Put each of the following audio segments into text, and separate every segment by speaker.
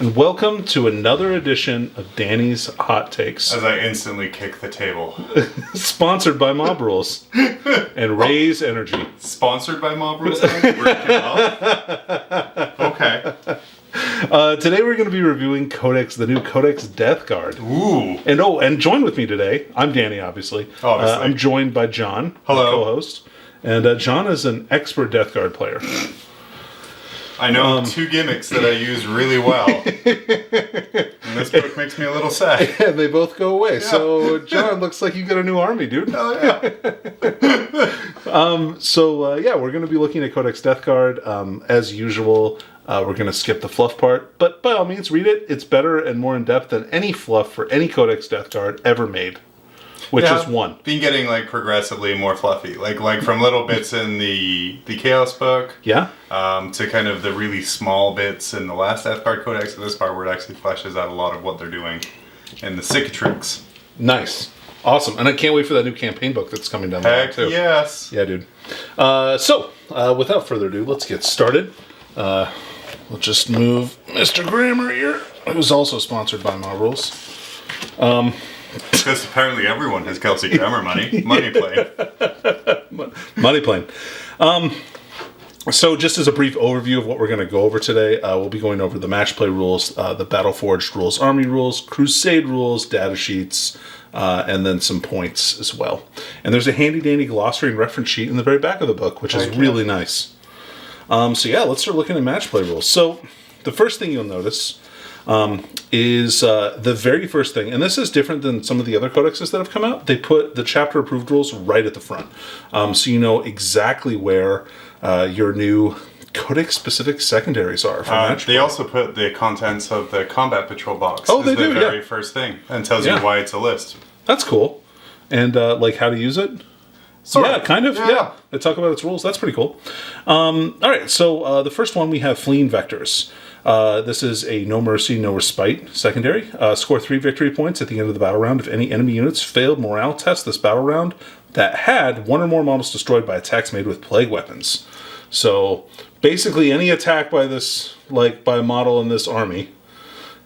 Speaker 1: and welcome to another edition of Danny's Hot Takes.
Speaker 2: As I instantly kick the table.
Speaker 1: Sponsored by Mob Rules and Raise Energy.
Speaker 2: Sponsored by Mob Rules? Okay.
Speaker 1: Today we're going to be reviewing Codex, the new Codex Death Guard.
Speaker 2: Ooh.
Speaker 1: And join with me today. I'm Danny, obviously. I'm joined by John,
Speaker 2: hello,
Speaker 1: my co-host. And John is an expert Death Guard player.
Speaker 2: I know two gimmicks that I use really well. And this book makes me a little sad.
Speaker 1: And they both go away.
Speaker 2: Yeah.
Speaker 1: So, John, looks like you got a new army, dude.
Speaker 2: Oh, yeah.
Speaker 1: We're going to be looking at Codex Death Guard. As usual, we're going to skip the fluff part. But by all means, read it. It's better and more in-depth than any fluff for any Codex Death Guard ever made. Which is one.
Speaker 2: Been getting progressively more fluffy, like from little bits in the Chaos book,
Speaker 1: yeah,
Speaker 2: to kind of the really small bits in the last Death Guard Codex. And this part where it actually fleshes out a lot of what they're doing in the cicatrix.
Speaker 1: Nice, awesome, and I can't wait for that new campaign book that's coming down the line too.
Speaker 2: Yes,
Speaker 1: yeah, dude. Without further ado, let's get started. We'll just move Mr. Grammar here, who's also sponsored by Mob Rules.
Speaker 2: Because apparently everyone has Kelsey Grammer money. Money plane.
Speaker 1: Money plane. So just as a brief overview of what we're going to go over today, we'll be going over the match play rules, the Battleforged rules, army rules, Crusade rules, data sheets, and then some points as well. And there's a handy-dandy glossary and reference sheet in the very back of the book, which is really nice. Let's start looking at match play rules. So the first thing you'll notice is the very first thing, and this is different than some of the other codexes that have come out. They put the chapter approved rules right at the front, so you know exactly where your new codex specific secondaries are.
Speaker 2: They also put the contents of the combat patrol box.
Speaker 1: Oh, they do,
Speaker 2: the very first thing, and tells you why it's a list.
Speaker 1: That's cool, and how to use it. Kind of. Yeah. They talk about its rules. That's pretty cool. All right, so the first one we have fleeing vectors. This is a no mercy, no respite secondary. Score 3 victory points at the end of the battle round if any enemy units failed morale tests this battle round that had one or more models destroyed by attacks made with plague weapons. So basically any attack by this, by a model in this army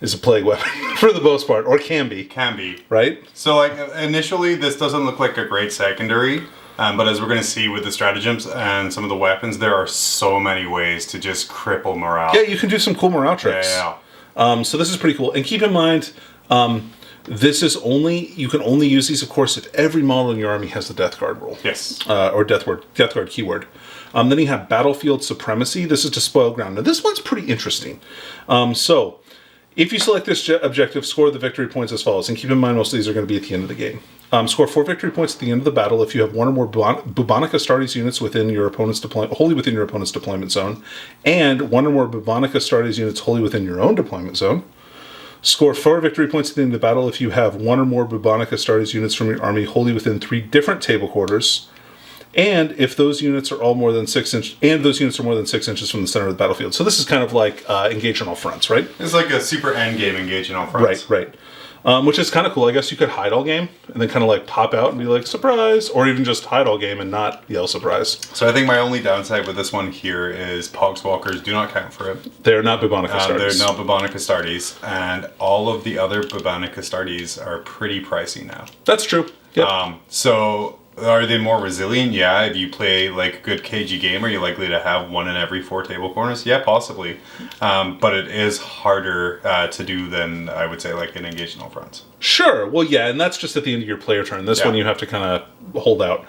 Speaker 1: is a plague weapon for the most part, or can be.
Speaker 2: Can be.
Speaker 1: Right?
Speaker 2: So initially this doesn't look like a great secondary. But as we're going to see with the stratagems and some of the weapons, there are so many ways to just cripple morale.
Speaker 1: Yeah, you can do some cool morale tricks.
Speaker 2: Yeah.
Speaker 1: So this is pretty cool. And keep in mind, you can only use these, of course, if every model in your army has the Death Guard rule.
Speaker 2: Yes.
Speaker 1: Or Death Guard keyword. Then you have Battlefield Supremacy. This is to spoil ground. Now, this one's pretty interesting. If you select this objective, score the victory points as follows. And keep in mind, most of these are going to be at the end of the game. Score 4 victory points at the end of the battle if you have one or more bubonic Astartes units within your opponent's wholly within your opponent's deployment zone, and one or more bubonic Astartes units wholly within your own deployment zone. Score 4 victory points at the end of the battle if you have one or more bubonic Astartes units from your army wholly within 3 different table quarters. And if those units are all more than 6 inches, and those units are more than 6 inches from the center of the battlefield. So this is kind of like engage on all fronts, right?
Speaker 2: It's like a super end game engage on all fronts.
Speaker 1: Right. Which is kind of cool. I guess you could hide all game and then kind of pop out and be like, surprise, or even just hide all game and not yell surprise.
Speaker 2: So I think my only downside with this one here is Pogswalkers do not count for it.
Speaker 1: They're not bubonic Astartes.
Speaker 2: They're not bubonic Astartes, and all of the other bubonic Astartes are pretty pricey now.
Speaker 1: That's true. Yep.
Speaker 2: So are they more resilient? Yeah. If you play a good KG game, are you likely to have one in every 4 table corners? Yeah, possibly. But it is harder to do than, I would say, an engage in all fronts. Sure.
Speaker 1: Well, yeah, and that's just at the end of your player turn. This one you have to kind of hold out.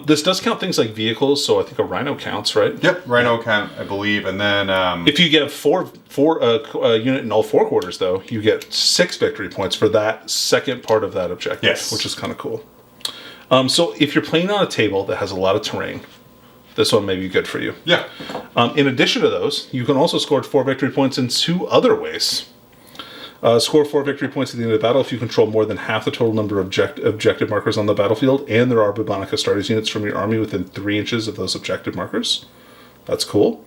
Speaker 1: This does count things like vehicles, so I think a Rhino counts, right?
Speaker 2: Yep, Rhino count, I believe. And then
Speaker 1: if you get four unit in all 4 quarters, though, you get 6 victory points for that second part of that objective.
Speaker 2: Yes.
Speaker 1: Which is kind of cool. So if you're playing on a table that has a lot of terrain, this one may be good for you.
Speaker 2: Yeah.
Speaker 1: In addition to those, you can also score 4 victory points in 2 other ways. Score 4 victory points at the end of the battle if you control more than half the total number of objective markers on the battlefield, and there are bubonic Astartes units from your army within 3 inches of those objective markers. That's cool.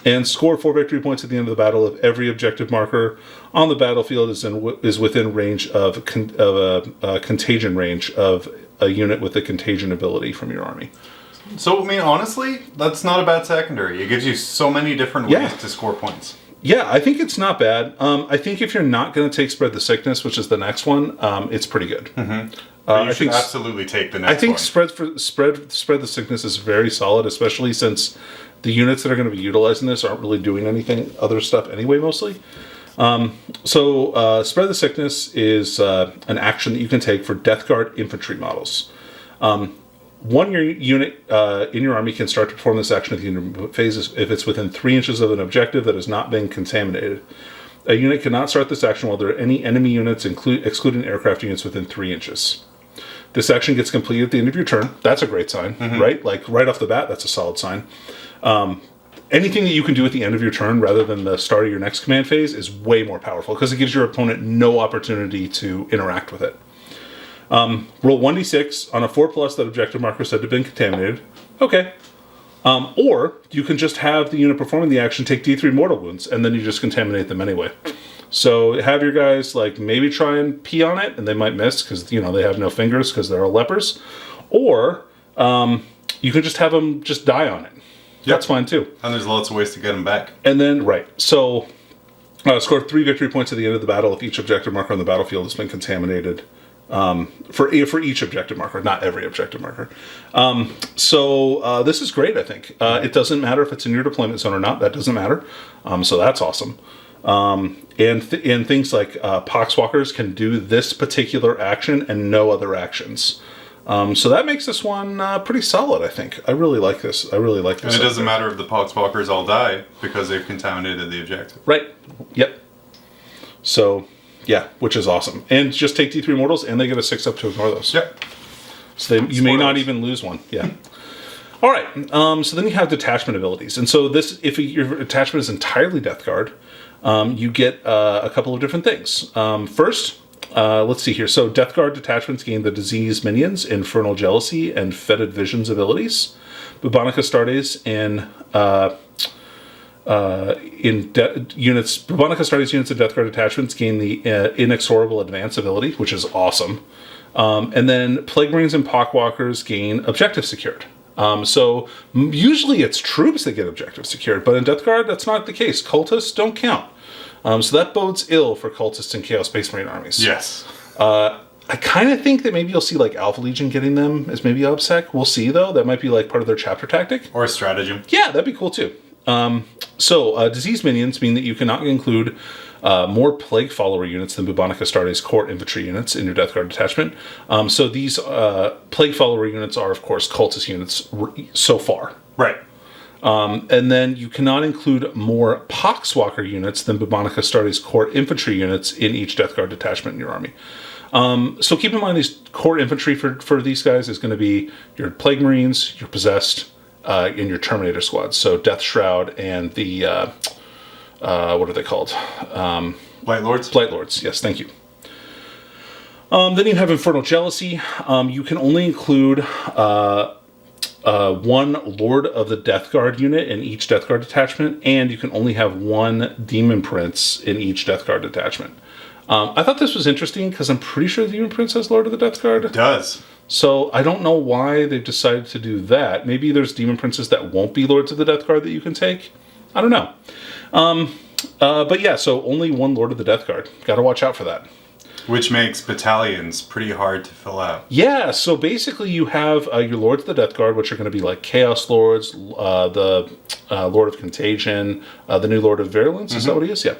Speaker 1: And score 4 victory points at the end of the battle if every objective marker on the battlefield is within range of a contagion range of a unit with a contagion ability from your army.
Speaker 2: So, honestly, that's not a bad secondary. It gives you so many different ways to score points.
Speaker 1: Yeah, I think it's not bad. I think if you're not going to take Spread the Sickness, which is the next one, it's pretty good.
Speaker 2: But you should absolutely take the next one.
Speaker 1: I think Spread the Sickness is very solid, especially since the units that are going to be utilizing this aren't really doing anything other stuff anyway, mostly. So Spread the Sickness is an action that you can take for Death Guard infantry models. One unit in your army can start to perform this action at the end of phase if it's within 3 inches of an objective that has not been contaminated. A unit cannot start this action while there are any enemy units, excluding aircraft units, within 3 inches. This action gets completed at the end of your turn. That's a great sign, right? Like, right off the bat, that's a solid sign. Anything that you can do at the end of your turn rather than the start of your next command phase is way more powerful because it gives your opponent no opportunity to interact with it. Roll 1d6 on a 4+ that objective marker said to have been contaminated. Okay. Or you can just have the unit performing the action take d3 mortal wounds, and then you just contaminate them anyway. So have your guys like maybe try and pee on it, and they might miss because they have no fingers because they're all lepers. Or you can just have them just die on it. Yep. That's fine too.
Speaker 2: And there's lots of ways to get them back.
Speaker 1: And then so score 3 victory points at the end of the battle if each objective marker on the battlefield has been contaminated. For each objective marker, not every objective marker. So this is great, I think. It doesn't matter if it's in your deployment zone or not. That doesn't matter. So that's awesome. And things like Poxwalkers can do this particular action and no other actions. So that makes this one pretty solid, I think. I really like this. And it
Speaker 2: doesn't matter if the Poxwalkers all die because they've contaminated the objective.
Speaker 1: Right. Yep. So... yeah, which is awesome. And just take D3 mortals, and they get a 6-up to ignore those.
Speaker 2: Yep.
Speaker 1: So you may not even lose one. Yeah. All right. So then you have detachment abilities. And so if your attachment is entirely Death Guard, you get a couple of different things. First, let's see here. So Death Guard detachments gain the Disease Minions, Infernal Jealousy, and Fetid Visions abilities. Bubonic Astartes and... Bubonic Astartes units of Death Guard detachments gain the Inexorable Advance ability, which is awesome. And then Plague Marines and Poxwalkers gain Objective Secured. So usually it's troops that get Objective Secured, but in Death Guard that's not the case. Cultists don't count. So that bodes ill for Cultists and Chaos Space Marine armies.
Speaker 2: Yes.
Speaker 1: I kind of think that maybe you'll see like Alpha Legion getting them as maybe OBSEC. We'll see though. That might be like part of their chapter tactic.
Speaker 2: Or a stratagem.
Speaker 1: Yeah, that'd be cool too. Disease Minions mean that you cannot include more Plague Follower units than Bubonic Astartes core infantry units in your Death Guard detachment. So these Plague Follower units are, of course, Cultist units so far.
Speaker 2: Right.
Speaker 1: And then you cannot include more Poxwalker units than Bubonic Astartes core infantry units in each Death Guard detachment in your army. So keep in mind these core infantry for these guys is going to be your Plague Marines, your Possessed, in your Terminator squads. So Death Shroud and the, what are they called?
Speaker 2: Blight Lords?
Speaker 1: Blight Lords, yes, thank you. Then you have Infernal Jealousy. You can only include one Lord of the Death Guard unit in each Death Guard detachment, and you can only have one Demon Prince in each Death Guard detachment. I thought this was interesting because I'm pretty sure the Demon Prince has Lord of the Death Guard.
Speaker 2: It does.
Speaker 1: So I don't know why they've decided to do that. Maybe there's Demon Princes that won't be Lords of the Death Guard that you can take. I don't know. But yeah, so only one Lord of the Death Guard. Got to watch out for that.
Speaker 2: Which makes battalions pretty hard to fill out.
Speaker 1: Yeah, so basically you have your Lords of the Death Guard, which are going to be like Chaos Lords, the Lord of Contagion, the new Lord of Virulence. Is that what he is? Yeah.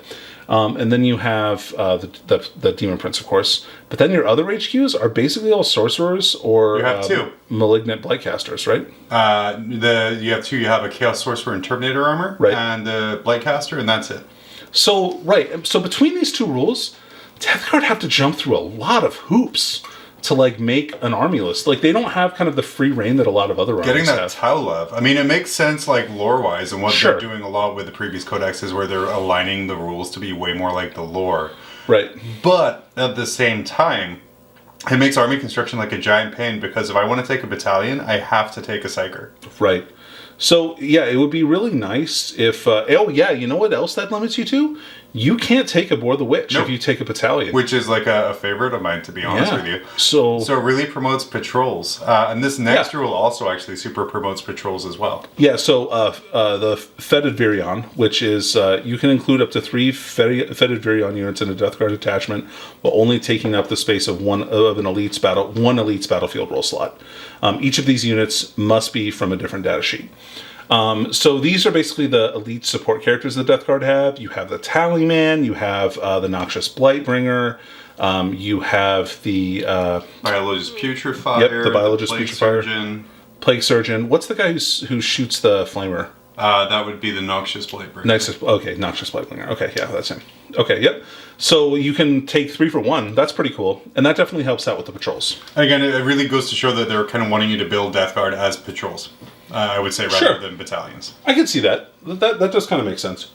Speaker 1: And then you have the Demon Prince, of course. But then your other HQs are basically all sorcerers or
Speaker 2: you have two.
Speaker 1: Malignant Blightcasters, right?
Speaker 2: You have two. You have a Chaos Sorcerer and Terminator armor,
Speaker 1: right,
Speaker 2: and the Blightcaster, and that's it.
Speaker 1: So, right. So between these two rules, Death Guard have to jump through a lot of hoops to like make an army list. Like they don't have kind of the free reign that a lot of other armies have.
Speaker 2: Getting that tile love. I mean, it makes sense like lore-wise, and what they're doing a lot with the previous Codex is where they're aligning the rules to be way more like the lore.
Speaker 1: Right.
Speaker 2: But at the same time, it makes army construction like a giant pain because if I want to take a battalion, I have to take a Psyker.
Speaker 1: Right. So, yeah, it would be really nice if... you know what else that limits you to? you can't take aboard the Witch
Speaker 2: Nope.
Speaker 1: if you take a battalion.
Speaker 2: Which is like a favorite of mine, to be honest with you.
Speaker 1: So
Speaker 2: it really promotes patrols. And this next rule also actually super promotes patrols as well.
Speaker 1: Yeah, so the Fetid Virion, which is you can include up to 3 Fetid Virion units in a Death Guard detachment, while only taking up the space of one elite's battlefield role slot. Each of these units must be from a different data sheet. So these are basically the elite support characters the Death Guard have. You have the Tallyman, you have the Noxious Blightbringer, you have the
Speaker 2: Biologist Putrefier.
Speaker 1: Yep, the Biologist
Speaker 2: Plague
Speaker 1: Putrefier.
Speaker 2: Surgeon.
Speaker 1: Plague Surgeon. What's the guy who shoots the flamer?
Speaker 2: That would be the Noxious Blightbringer.
Speaker 1: Noxious Blightbringer. Okay, yeah, that's him. Okay, yep. So you can take 3 for 1. That's pretty cool, and that definitely helps out with the patrols.
Speaker 2: Again, it really goes to show that they're kind of wanting you to build Death Guard as patrols. I would say rather than battalions.
Speaker 1: I can see that. That does kind of make sense.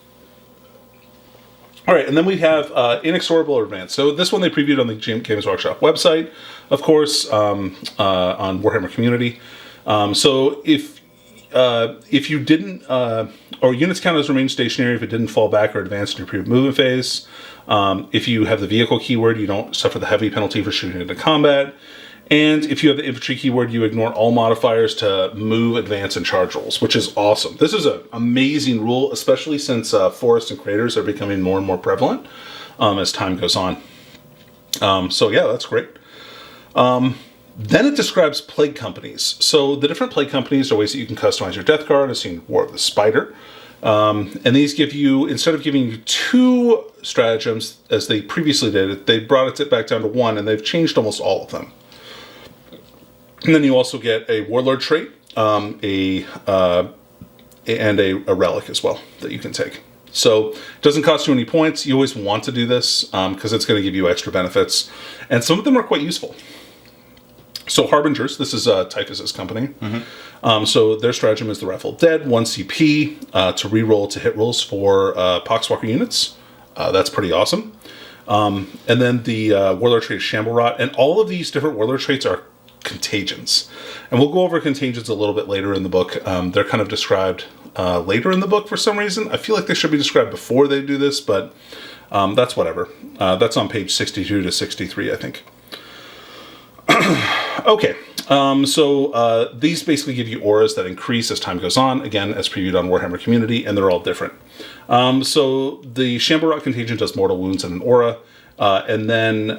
Speaker 1: All right, and then we have Inexorable or Advanced. So this one they previewed on the Games Workshop website, of course, on Warhammer Community. So if you didn't, or units count as remain stationary if it didn't fall back or advance in your previous movement phase. If you have the vehicle keyword, you don't suffer the heavy penalty for shooting into combat. And if you have the infantry keyword, you ignore all modifiers to move, advance, and charge rolls, which is awesome. This is an amazing rule, especially since forests and craters are becoming more and more prevalent as time goes on. So yeah, that's great. Then it describes plague companies. So the different plague companies are ways that you can customize your Death Guard. I've seen War of the Spider. And these give you, instead of giving you 2 stratagems, as they previously did, they brought it back down to 1, and they've changed almost all of them. And then you also get a Warlord trait, and a relic as well that you can take. So it doesn't cost you any points. You always want to do this because it's going to give you extra benefits. And some of them are quite useful. So Harbingers, this is Typhus's company. Mm-hmm. So their stratagem is the Rifle of Dead, 1 CP to reroll to hit rolls for Poxwalker units. That's pretty awesome. And then the Warlord trait is Shamble Rot. And all of these different Warlord traits are contagions. And we'll go over contagions a little bit later in the book. They're kind of described later in the book for some reason. I feel like they should be described before they do this, but that's whatever. That's on page 62 to 63, I think. Okay, so these basically give you auras that increase as time goes on, again, as previewed on Warhammer Community, and they're all different. So the Shamble Rot Contagion does mortal wounds and an aura, and then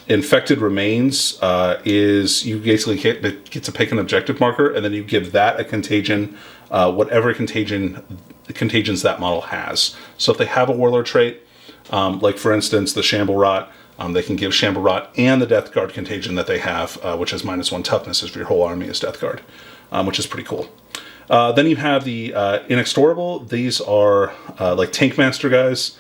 Speaker 1: Infected Remains is you basically get to pick an objective marker, and then you give that a contagion, whatever contagions that model has. So if they have a Warlord trait, like for instance the Shamble Rot, they can give Shamble Rot and the Death Guard contagion that they have, which is -1 toughness if your whole army is Death Guard, which is pretty cool. Then you have the Inexorable. These are like Tank Master guys.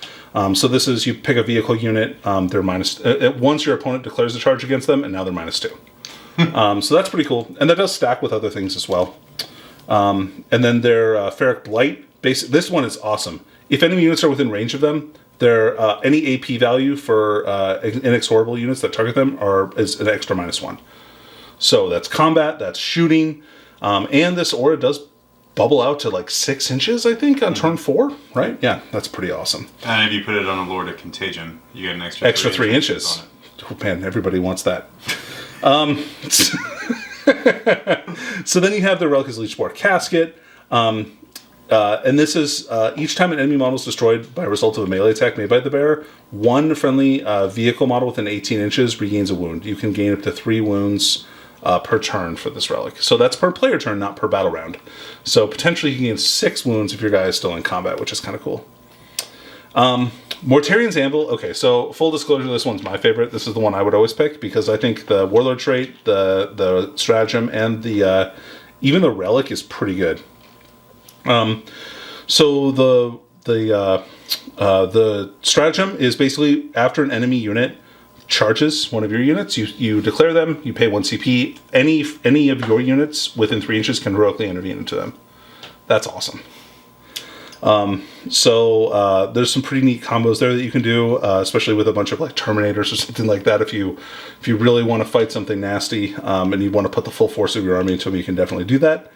Speaker 1: So this is, you pick a vehicle unit, they're once your opponent declares a charge against them, and now they're -2. So that's pretty cool. And that does stack with other things as well. And then their Ferric Blight. This one is awesome. If enemy units are within range of them, their any AP value for Inexorable units that target them is an extra -1. So that's combat, that's shooting, and this aura does bubble out to like 6 inches, I think, on turn 4, right? Yeah, that's pretty awesome.
Speaker 2: And if you put it on a Lord of Contagion, you get an extra
Speaker 1: 3 inches.
Speaker 2: on it.
Speaker 1: Oh, man, everybody wants that. So then you have the Relicus Leechspore Casket. And this is each time an enemy model is destroyed by a result of a melee attack made by the bearer, one friendly vehicle model within 18 inches regains a wound. You can gain up to 3 wounds per turn for this relic. So that's per player turn, not per battle round. So potentially you can gain 6 wounds if your guy is still in combat, which is kind of cool. Mortarian's Anvil. Okay, so full disclosure, this one's my favorite. This is the one I would always pick because I think the Warlord trait, the stratagem, and the even the relic is pretty good. So the stratagem is basically after an enemy unit charges one of your units, you declare them, you pay 1 CP. Any of your units within 3 inches can heroically intervene into them. That's awesome. So there's some pretty neat combos there that you can do, especially with a bunch of like Terminators or something like that. If you really want to fight something nasty and you want to put the full force of your army into them, you can definitely do that.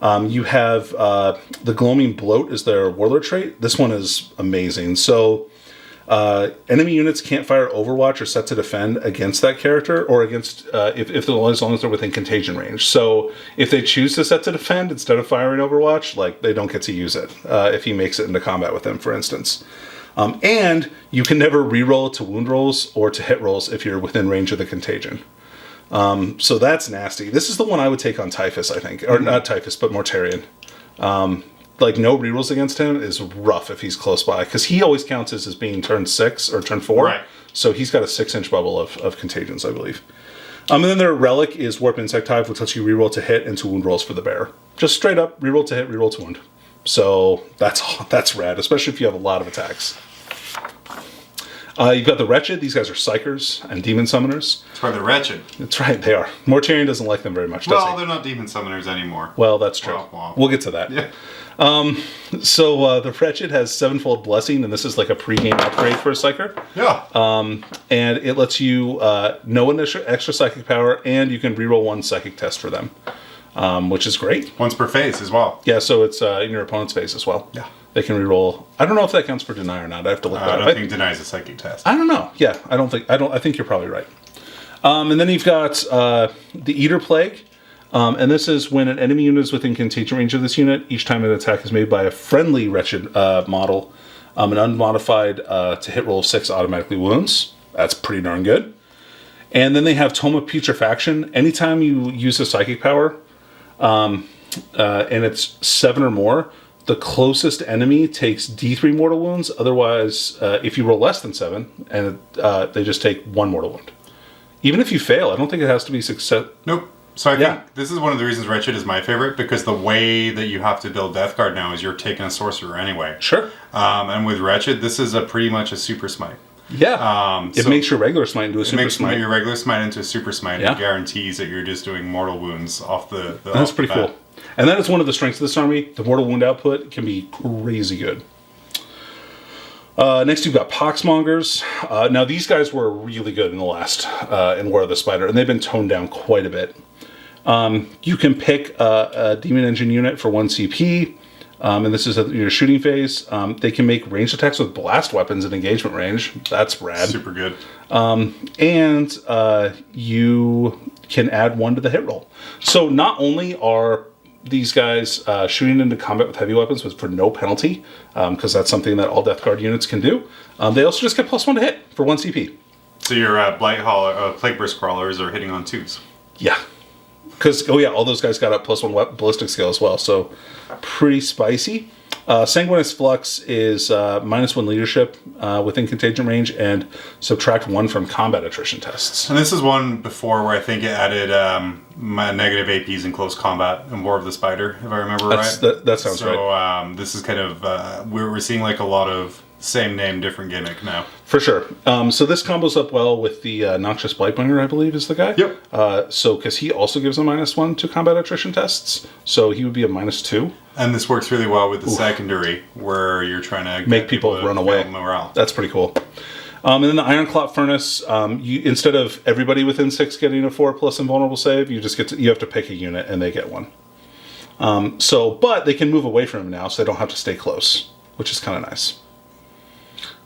Speaker 1: You have the Gloaming Bloat is their Warlord trait. This one is amazing. So Enemy units can't fire Overwatch or set to defend against that character, or against if as long as they're within contagion range. So if they choose to set to defend instead of firing Overwatch, like they don't get to use it if he makes it into combat with them, for instance. And you can never reroll to wound rolls or to hit rolls if you're within range of the contagion. So that's nasty. This is the one I would take on Typhus, I think, or not Typhus, but Mortarion. Like no rerolls against him is rough if he's close by, because he always counts as being turn 6 or turn 4.
Speaker 2: Right.
Speaker 1: So he's got a 6-inch bubble of contagions, I believe. And then their relic is Warp Insect Hive, which lets you reroll to hit and to wound rolls for the bear. Just straight up reroll to hit, reroll to wound. So that's rad, especially if you have a lot of attacks. You've got the Wretched. These guys are Psychers and Demon Summoners.
Speaker 2: That's why they're wretched.
Speaker 1: That's right, they are. Mortarion doesn't like them very much, does he?
Speaker 2: Well, they're not Demon Summoners anymore.
Speaker 1: Well, that's true.
Speaker 2: Wow.
Speaker 1: We'll get to that.
Speaker 2: Yeah.
Speaker 1: So the Wretched has 7-fold Blessing, and this is like a pre-game upgrade for a Psyker.
Speaker 2: Yeah.
Speaker 1: And it lets you know an extra psychic power, and you can reroll 1 psychic test for them, which is great.
Speaker 2: Once per phase as well.
Speaker 1: Yeah, so it's in your opponent's phase as well.
Speaker 2: Yeah.
Speaker 1: They can reroll. I don't know if that counts for deny or not. I have to look that up.
Speaker 2: I don't think denies a psychic test.
Speaker 1: I don't know. Yeah, I think you're probably right. And then you've got the Eater Plague. And this is when an enemy unit is within contagion range of this unit. Each time an attack is made by a friendly Wretched model, an unmodified to hit roll of 6 automatically wounds. That's pretty darn good. And then they have Tome of Putrefaction. Anytime you use a psychic power, and it's 7 or more, the closest enemy takes D3 mortal wounds. Otherwise, if you roll less than 7, and they just take 1 mortal wound. Even if you fail, I don't think it has to be success.
Speaker 2: Nope. So I think this is one of the reasons Wretched is my favorite, because the way that you have to build Death Guard now is you're taking a sorcerer anyway.
Speaker 1: Sure.
Speaker 2: And with Wretched, this is pretty much a super smite.
Speaker 1: Yeah. It makes your regular smite into a super smite.
Speaker 2: It makes your regular smite into a super smite. Yeah. It guarantees that you're just doing mortal wounds off the
Speaker 1: That's pretty cool. And that is one of the strengths of this army. The mortal wound output can be crazy good. Next, you've got Poxmongers. Now, these guys were really good in the last in War of the Spider, and they've been toned down quite a bit. You can pick a Demon Engine unit for 1 CP, and this is your shooting phase. They can make ranged attacks with blast weapons at engagement range. That's rad.
Speaker 2: Super good.
Speaker 1: And you can add 1 to the hit roll. So not only are these guys shooting into combat with heavy weapons for no penalty, because that's something that all Death Guard units can do, they also just get +1 to hit for 1 CP.
Speaker 2: So your Plague Burst Crawlers are hitting on 2s.
Speaker 1: Yeah. Because, all those guys got a +1 ballistic skill as well, so pretty spicy. Sanguineous Flux is -1 leadership within contagion range and subtract 1 from combat attrition tests.
Speaker 2: And this is one before where I think it added negative APs in close combat in War of the Spider, if I remember right.
Speaker 1: That sounds right.
Speaker 2: So this is kind of, we're seeing like a lot of same name, different gimmick now.
Speaker 1: For sure. So this combos up well with the Noxious Blightbringer, I believe, is the guy.
Speaker 2: Yep.
Speaker 1: So, because he also gives a -1 to combat attrition tests, so he would be a -2.
Speaker 2: And this works really well with the secondary, where you're trying to
Speaker 1: make people run away.
Speaker 2: Morale.
Speaker 1: That's pretty cool. And then the Iron Clot Furnace, you instead of everybody within 6 getting a 4+ invulnerable save, you have to pick a unit and they get 1. But they can move away from him now, so they don't have to stay close, which is kind of nice.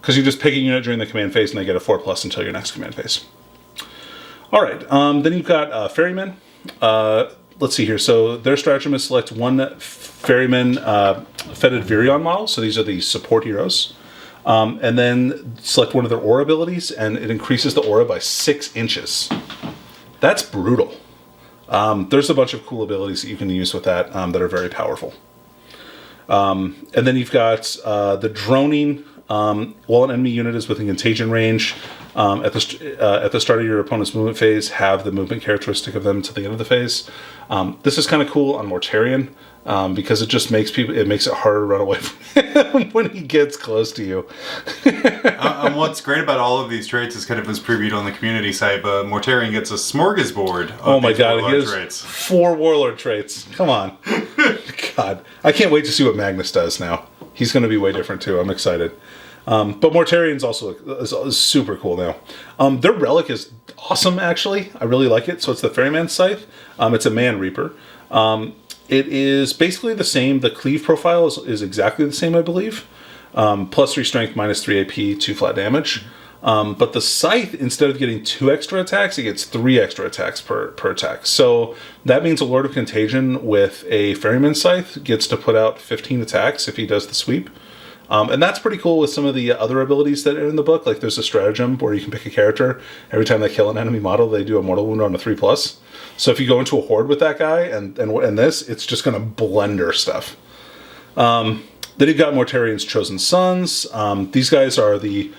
Speaker 1: Because you just pick a unit during the command phase and they get a 4+ until your next command phase. All right, then you've got Ferrymen. Let's see here. So their stratagem is select 1 Ferryman Fetid Virion model. So these are the support heroes. And then select 1 of their aura abilities, and it increases the aura by 6 inches. That's brutal. There's a bunch of cool abilities that you can use with that that are very powerful. And then you've got the droning. While an enemy unit is within contagion range, at the start of your opponent's movement phase, have the movement characteristic of them to the end of the phase. This is kind of cool on Mortarion, because it just makes it harder to run away from him when he gets close to you.
Speaker 2: And what's great about all of these traits is kind of as previewed on the community site, but Mortarion gets a smorgasbord of
Speaker 1: oh my god, he has
Speaker 2: traits.
Speaker 1: 4 Warlord traits. Come on. God. I can't wait to see what Magnus does now. He's going to be way different too. I'm excited. But Mortarion's also is super cool now. Their relic is awesome, actually. I really like it. So it's the Ferryman Scythe. It's a Man Reaper. It is basically the same. The cleave profile is exactly the same, I believe. Plus 3 strength, minus 3 AP, 2 flat damage. But the Scythe, instead of getting 2 extra attacks, it gets 3 extra attacks per attack. So that means a Lord of Contagion with a Ferryman Scythe gets to put out 15 attacks if he does the sweep. And that's pretty cool with some of the other abilities that are in the book. Like there's a stratagem where you can pick a character. Every time they kill an enemy model, they do a mortal wound on a 3+. So if you go into a horde with that guy and this, it's just going to blender stuff. Then you've got Mortarian's Chosen Sons. These guys are the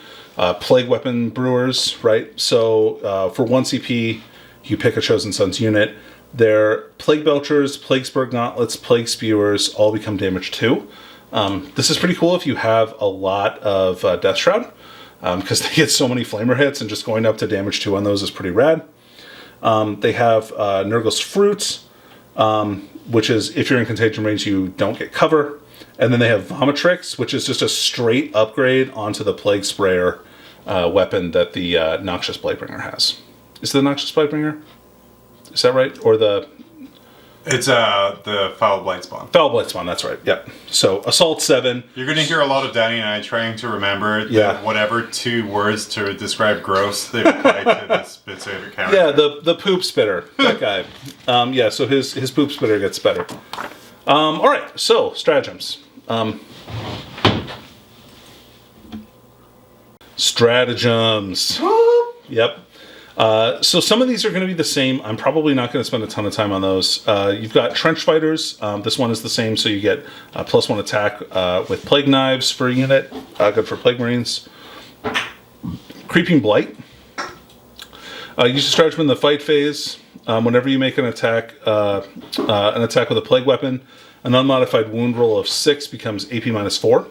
Speaker 1: plague weapon brewers, right? So for 1 CP, you pick a Chosen Sons unit. Their Plague Belchers, Plague Spur Gauntlets, Plague Spewers all become damage 2. This is pretty cool if you have a lot of Death Shroud, because they get so many Flamer hits, and just going up to damage 2 on those is pretty rad. They have Nurgle's Fruit, which is if you're in Contagion range, you don't get cover. And then they have Vomitrix, which is just a straight upgrade onto the Plague Sprayer weapon that the Noxious Blightbringer has. Is it the Noxious Blightbringer? Is that right? Or the...
Speaker 2: It's the Foul Blightspawn.
Speaker 1: Foul Blightspawn, that's right. Yep. So Assault 7.
Speaker 2: You're going to hear a lot of Danny and I trying to remember that whatever 2 words to describe gross they've applied to this specific character.
Speaker 1: Yeah, the poop spitter. That guy. So his poop spitter gets better. All right, so stratagems. Stratagems. Yep. So some of these are going to be the same. I'm probably not going to spend a ton of time on those. You've got Trench Fighters. This one is the same, so you get +1 attack with Plague Knives for a unit. Good for Plague Marines. Creeping Blight. Use a stratagem in the fight phase. Whenever you make an attack with a Plague Weapon, an unmodified wound roll of 6 becomes AP -4.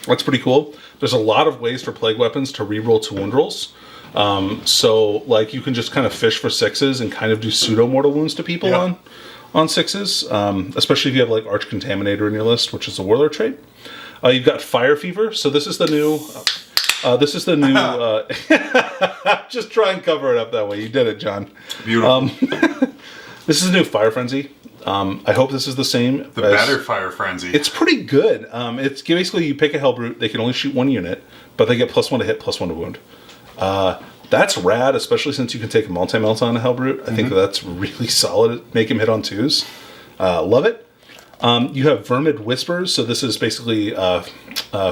Speaker 1: That's pretty cool. There's a lot of ways for Plague Weapons to reroll to wound rolls. So like you can just kind of fish for 6s and kind of do pseudo mortal wounds to people on 6s, especially if you have like Arch Contaminator in your list, which is a Warlord trait. You've got Fire Fever. So this is the new. Just try and cover it up that way. You did it, John.
Speaker 2: Beautiful.
Speaker 1: This is the new Fire Frenzy. I hope this is the same.
Speaker 2: The better Fire Frenzy.
Speaker 1: It's pretty good. It's basically you pick a Hellbrute. They can only shoot 1 unit, but they get +1 to hit, +1 to wound. That's rad, especially since you can take a multi-melt on a Hellbrute. I think that's really solid. Make him hit on 2s. Love it. You have Vermid Whispers, so this is basically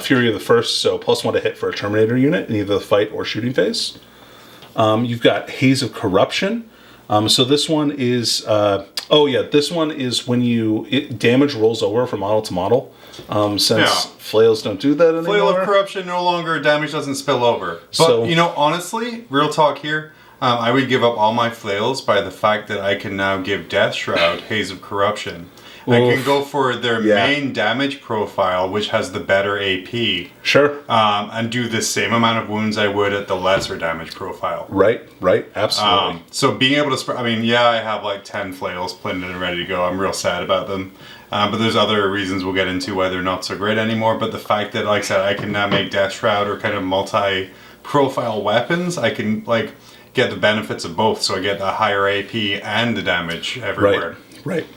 Speaker 1: Fury of the First, so +1 to hit for a Terminator unit in either the fight or shooting phase. You've got Haze of Corruption. So this one is... this one is when damage rolls over from model to model. Since flails don't do that anymore.
Speaker 2: Flail of Corruption no longer, damage doesn't spill over. But, honestly, real talk here, I would give up all my flails by the fact that I can now give Death Shroud Haze of Corruption. I can go for their main damage profile, which has the better AP.
Speaker 1: Sure.
Speaker 2: And do the same amount of wounds I would at the lesser damage profile.
Speaker 1: Right, absolutely.
Speaker 2: So being able to... I have like 10 flails planted and ready to go. I'm real sad about them. But there's other reasons we'll get into why they're not so great anymore. But the fact that, like I said, I can now make Death Shroud or kind of multi-profile weapons, I can like get the benefits of both. So I get the higher AP and the damage everywhere.
Speaker 1: Right.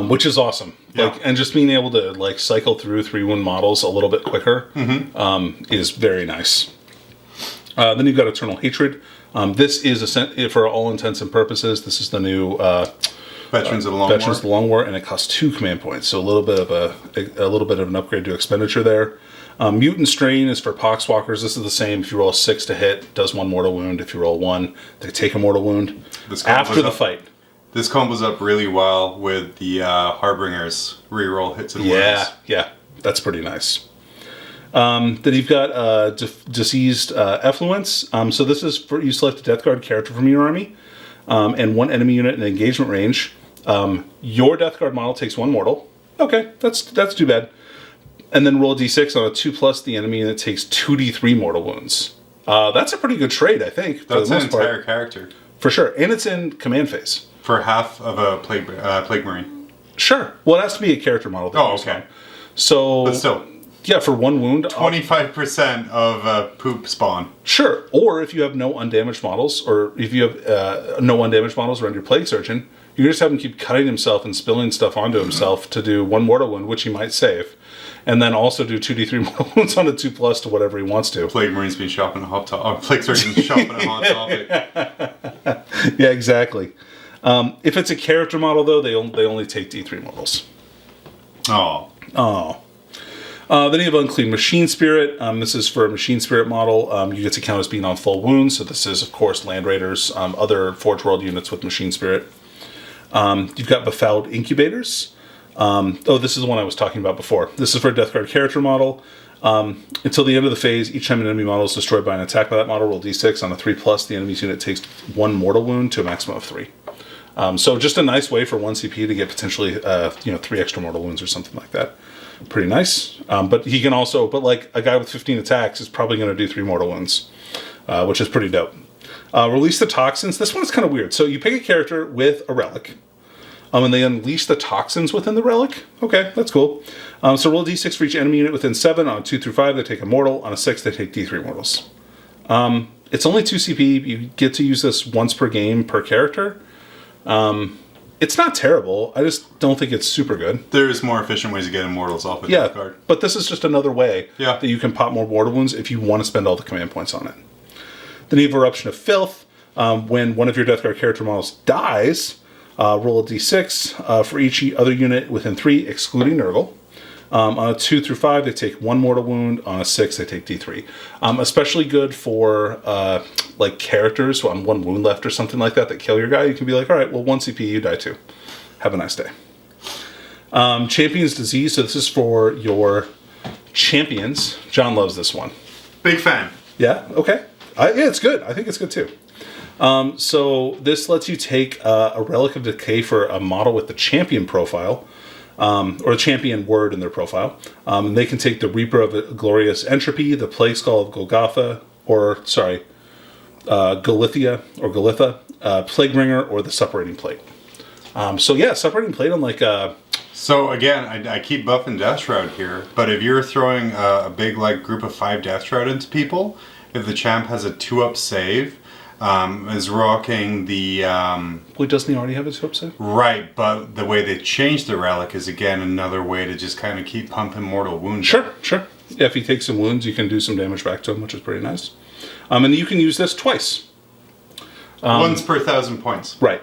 Speaker 1: Which is awesome.
Speaker 2: Yeah.
Speaker 1: And just being able to like cycle through 3-1 models a little bit quicker is very nice. Then you've got Eternal Hatred. This is for all intents and purposes. This is the new
Speaker 2: Veterans of the
Speaker 1: Long War, and it costs 2 command points. So a little bit of an upgrade to expenditure there. Mutant Strain is for Poxwalkers. This is the same. If you roll a 6 to hit, does 1 mortal wound. If you roll 1, they take a mortal wound after the fight.
Speaker 2: This combos up really well with the Harbingers reroll hits and wounds.
Speaker 1: Yeah, that's pretty nice. Then you've got Diseased Effluence. So this is for you select a Death Guard character from your army, and 1 enemy unit in engagement range. Your Death Guard model takes 1 mortal. Okay, that's too bad. And then roll a d6 on a 2+. The enemy unit takes 2d3 mortal wounds. That's a pretty good trade, I think.
Speaker 2: That's an entire character.
Speaker 1: For sure, and it's in command phase.
Speaker 2: For half of a Plague Marine.
Speaker 1: Sure. Well, it has to be a character model.
Speaker 2: Oh, okay.
Speaker 1: So,
Speaker 2: but still.
Speaker 1: Yeah, for 1 wound.
Speaker 2: 25% of poop spawn.
Speaker 1: Sure. Or if you have no undamaged models, or if you have no undamaged models around your Plague Surgeon, you just have him keep cutting himself and spilling stuff onto himself to do 1 mortal wound, which he might save. and then also do 2d3 mortal wounds on a 2+ to whatever he wants to.
Speaker 2: Plague Marine's been shopping a hot topic. Plague Surgeon's shopping a hot topic.
Speaker 1: Yeah, exactly. If it's a character model, though, they only take D3 models.
Speaker 2: Oh.
Speaker 1: Then you have Unclean Machine Spirit. This is for a Machine Spirit model. You get to count as being on full wounds. So this is, of course, Land Raiders, other Forge World units with Machine Spirit. You've got Befouled Incubators. This is the one I was talking about before. This is for a Death Guard character model. Until the end of the phase, each time an enemy model is destroyed by an attack by that model, roll d6. On a 3+, the enemy's unit takes 1 mortal wound to a maximum of 3. So just a nice way for 1 CP to get potentially 3 extra mortal wounds or something like that. Pretty nice. But he can also, like a guy with 15 attacks is probably going to do 3 mortal wounds, which is pretty dope. Release the Toxins. This one's kind of weird. So you pick a character with a relic, and they unleash the toxins within the relic. Okay, that's cool. So roll d6 for each enemy unit within 7. On a 2 through 5, they take a mortal. On a 6, they take d3 mortals. It's only 2 CP. You get to use this once per game per character. It's not terrible. I just don't think it's super good.
Speaker 2: There's more efficient ways to get immortals off a death card.
Speaker 1: But this is just another way
Speaker 2: that
Speaker 1: you can pop more mortal wounds if you want to spend all the command points on it. Then you have Eruption of Filth. When one of your Death Guard character models dies, roll a d6 for each other unit within 3, excluding Nurgle. On a 2 through 5, they take 1 mortal wound. On a 6, they take d3. Especially good for like characters on 1 wound left or something like that kill your guy. You can be like, all right, well, 1 CP, you die too. Have a nice day. Champion's Disease. So this is for your champions. John loves this one.
Speaker 2: Big fan.
Speaker 1: Yeah? Okay. Yeah, it's good. I think it's good too. So this lets you take a Relic of Decay for a model with the champion profile. Or the champion word in their profile. And they can take the Reaper of Glorious Entropy, the Plague Skull of Golgotha, Galithia, Plague Bringer, or the Separating Plate. Separating Plate on like...
Speaker 2: So again, I keep buffing Death Shroud here, but if you're throwing a big group of 5 Death Shroud into people, if the champ has a 2-up save, is rocking the...
Speaker 1: Well, doesn't he already have a 2-up save?
Speaker 2: Right, but the way they changed the relic is, again, another way to just kind of keep pumping mortal wounds.
Speaker 1: Sure. Yeah, if he takes some wounds, you can do some damage back to him, which is pretty nice. And you can use this twice.
Speaker 2: Once per 1,000 points.
Speaker 1: Right.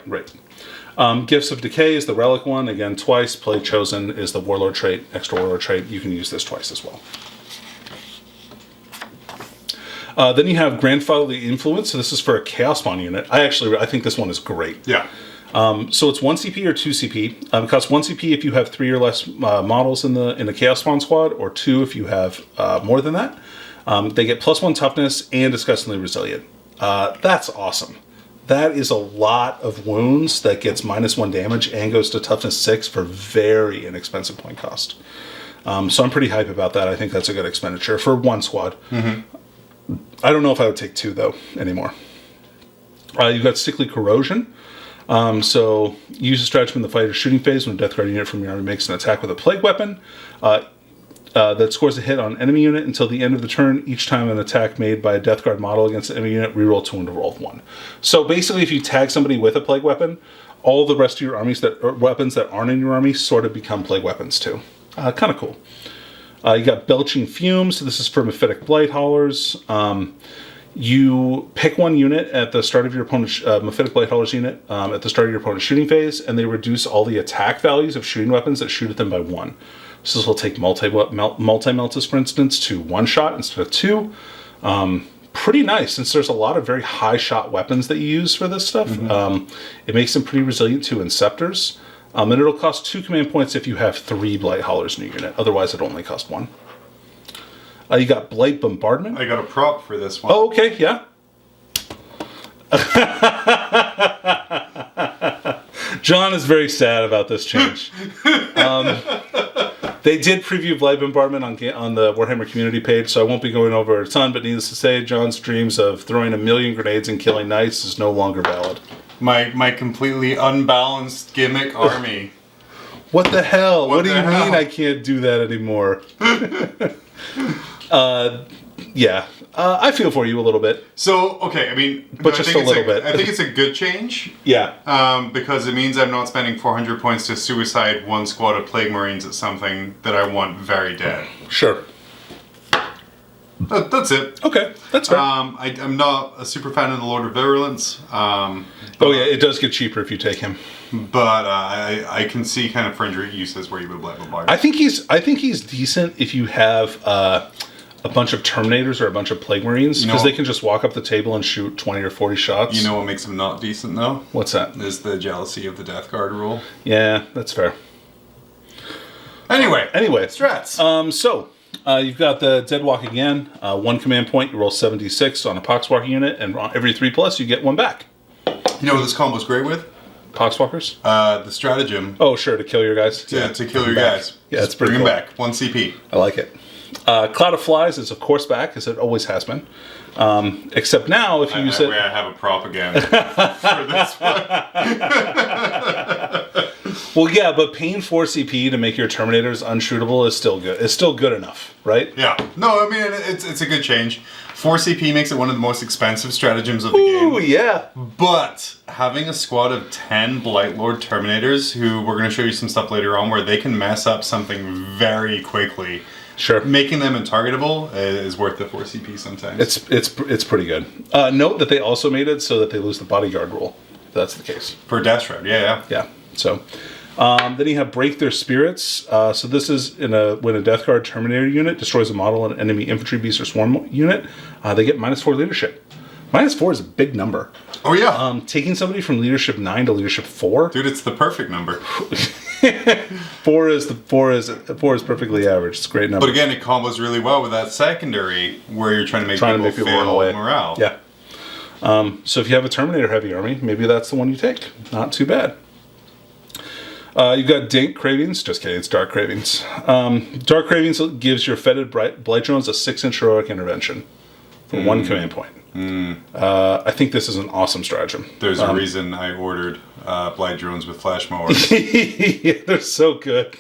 Speaker 1: Gifts of Decay is the relic one. Again, twice. Play Chosen is the Warlord trait, extra Warlord trait. You can use this twice as well. Then you have Grandfatherly Influence. So this is for a Chaos Spawn unit. I think this one is great.
Speaker 2: Yeah.
Speaker 1: So it's 1 CP or 2 CP. It costs 1 CP if you have 3 or less models in the Chaos Spawn squad, or 2 if you have more than that. They get +1 toughness and disgustingly resilient. That's awesome. That is a lot of wounds that gets -1 damage and goes to toughness 6 for very inexpensive point cost. So I'm pretty hype about that. I think that's a good expenditure for 1 squad. Mm-hmm. I don't know if I would take 2 though anymore. You've got Sickly Corrosion. So use a stratagem in the fighter's shooting phase when a Death Guard unit from your army makes an attack with a plague weapon that scores a hit on an enemy unit until the end of the turn. Each time an attack made by a Death Guard model against an enemy unit, reroll 2 and roll 1. So basically, if you tag somebody with a plague weapon, all the rest of your weapons that aren't in your army sort of become plague weapons too. Kind of cool. You got Belching Fumes. So this is for Mephitic Blight Haulers. You pick 1 unit at the start of your opponent's Mephitic Blight Haulers unit at the start of your opponent's shooting phase, and they reduce all the attack values of shooting weapons that shoot at them by 1. So this will take Multi-Meltus, for instance, to 1 shot instead of 2. Pretty nice, since there's a lot of very high shot weapons that you use for this stuff. Mm-hmm. It makes them pretty resilient to Inceptors. And it'll cost 2 command points if you have 3 Blight Haulers in your unit. Otherwise, it'll only cost 1. You got Blight Bombardment.
Speaker 2: I got a prop for this one.
Speaker 1: Oh, okay, yeah. John is very sad about this change. They did preview Blight Bombardment on the Warhammer community page, so I won't be going over it a ton, but needless to say, John's dreams of throwing 1,000,000 grenades and killing knights is no longer valid.
Speaker 2: My completely unbalanced gimmick army.
Speaker 1: What the hell? What do you mean I can't do that anymore? Yeah. I feel for you a little bit.
Speaker 2: So, okay, I mean...
Speaker 1: But just a little bit.
Speaker 2: I think it's a good change.
Speaker 1: Yeah.
Speaker 2: Because it means I'm not spending 400 points to suicide one squad of Plague Marines at something that I want very dead.
Speaker 1: Sure.
Speaker 2: That's it.
Speaker 1: Okay, that's fair.
Speaker 2: I'm not a super fan of the Lord of Virulence.
Speaker 1: Oh yeah, it does get cheaper if you take him.
Speaker 2: But I can see kind of fringe uses where you would let him.
Speaker 1: I think he's decent if you have a bunch of Terminators or a bunch of Plague Marines, because they can just walk up the table and shoot 20 or 40 shots.
Speaker 2: You know what makes him not decent though?
Speaker 1: What's that?
Speaker 2: Is the jealousy of the Death Guard rule.
Speaker 1: Yeah, that's fair.
Speaker 2: Anyway,
Speaker 1: strats. So you've got the Dead Walk again. 1 command point, you roll 76 on a Poxwalker unit, and every 3+ you get 1 back.
Speaker 2: You know what this combo's great with?
Speaker 1: Poxwalkers?
Speaker 2: The Stratagem.
Speaker 1: Oh, sure, to kill your guys.
Speaker 2: To kill your guys.
Speaker 1: Yeah, it's pretty
Speaker 2: bring
Speaker 1: cool.
Speaker 2: Bring them back. 1 CP.
Speaker 1: I like it. Cloud of Flies is, of course, back, as it always has been. Except now, if you use it...
Speaker 2: I have a prop again for this one.
Speaker 1: Well, yeah, but paying 4 CP to make your Terminators unshootable is still good. It's still good enough, right?
Speaker 2: Yeah. No, I mean, it's a good change. 4 CP makes it one of the most expensive stratagems of the game.
Speaker 1: Ooh, yeah.
Speaker 2: But having a squad of 10 Blightlord Terminators, who we're going to show you some stuff later on, where they can mess up something very quickly.
Speaker 1: Sure.
Speaker 2: Making them intargetable is worth the 4 CP sometimes.
Speaker 1: It's pretty good. Note that they also made it so that they lose the bodyguard rule. If that's the case.
Speaker 2: For Death Shroud, yeah.
Speaker 1: Yeah. So, then you have Break Their Spirits. So this is when a Death Guard Terminator unit destroys a model in an enemy infantry, beast, or swarm unit, they get -4 leadership. -4 is a big number.
Speaker 2: Oh yeah.
Speaker 1: Taking somebody from leadership 9 to leadership 4.
Speaker 2: Dude, it's the perfect number.
Speaker 1: 4 is perfectly average. It's a great number.
Speaker 2: But again, it combos really well with that secondary where you're trying to make people
Speaker 1: run away.
Speaker 2: Morale.
Speaker 1: Yeah. So if you have a Terminator heavy army, maybe that's the one you take. Not too bad. You've got Dank Cravings. Just kidding, it's Dark Cravings. Dark Cravings gives your Fetid Blight Drones a 6-inch heroic intervention for 1 command point. I think this is an awesome stratagem.
Speaker 2: There's a reason I ordered Blight Drones with Flash Mowers.
Speaker 1: Yeah, they're so good.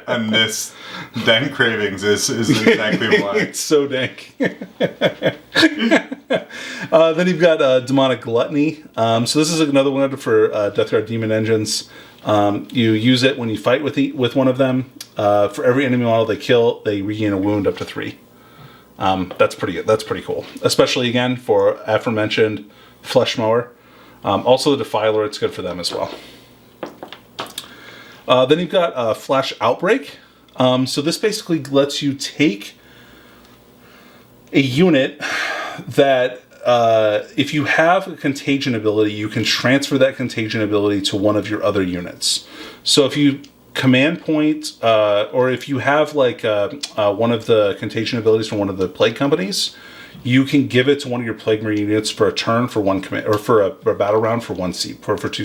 Speaker 2: And this Dank Cravings is exactly why.
Speaker 1: It's so dank. Then you've got Demonic Gluttony. So this is another one for Death Guard Demon Engines. You use it when you fight with one of them. For every enemy model they kill, they regain a wound up to 3. That's pretty good. That's pretty cool. Especially, again, for aforementioned Flesh Mower. Also the Defiler, it's good for them as well. Then you've got Flash Outbreak. So this basically lets you take a unit that, if you have a contagion ability, you can transfer that contagion ability to one of your other units. So if you command point, or if you have like one of the contagion abilities from one of the plague companies, you can give it to one of your plague marine units for a turn for 1 command, or for a battle round for 2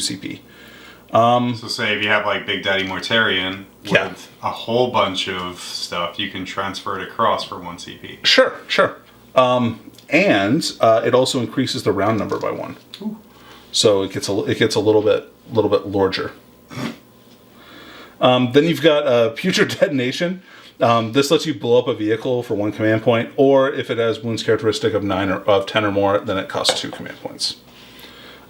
Speaker 1: CP.
Speaker 2: So say if you have like Big Daddy Mortarion with a whole bunch of stuff, you can transfer it across for 1 CP.
Speaker 1: Sure. And it also increases the round number by 1.
Speaker 2: Ooh.
Speaker 1: So it gets a little bit larger. Then you've got Putrid Detonation. This lets you blow up a vehicle for 1 command point, or if it has wounds characteristic of 9 or of 10 or more, then it costs 2 command points.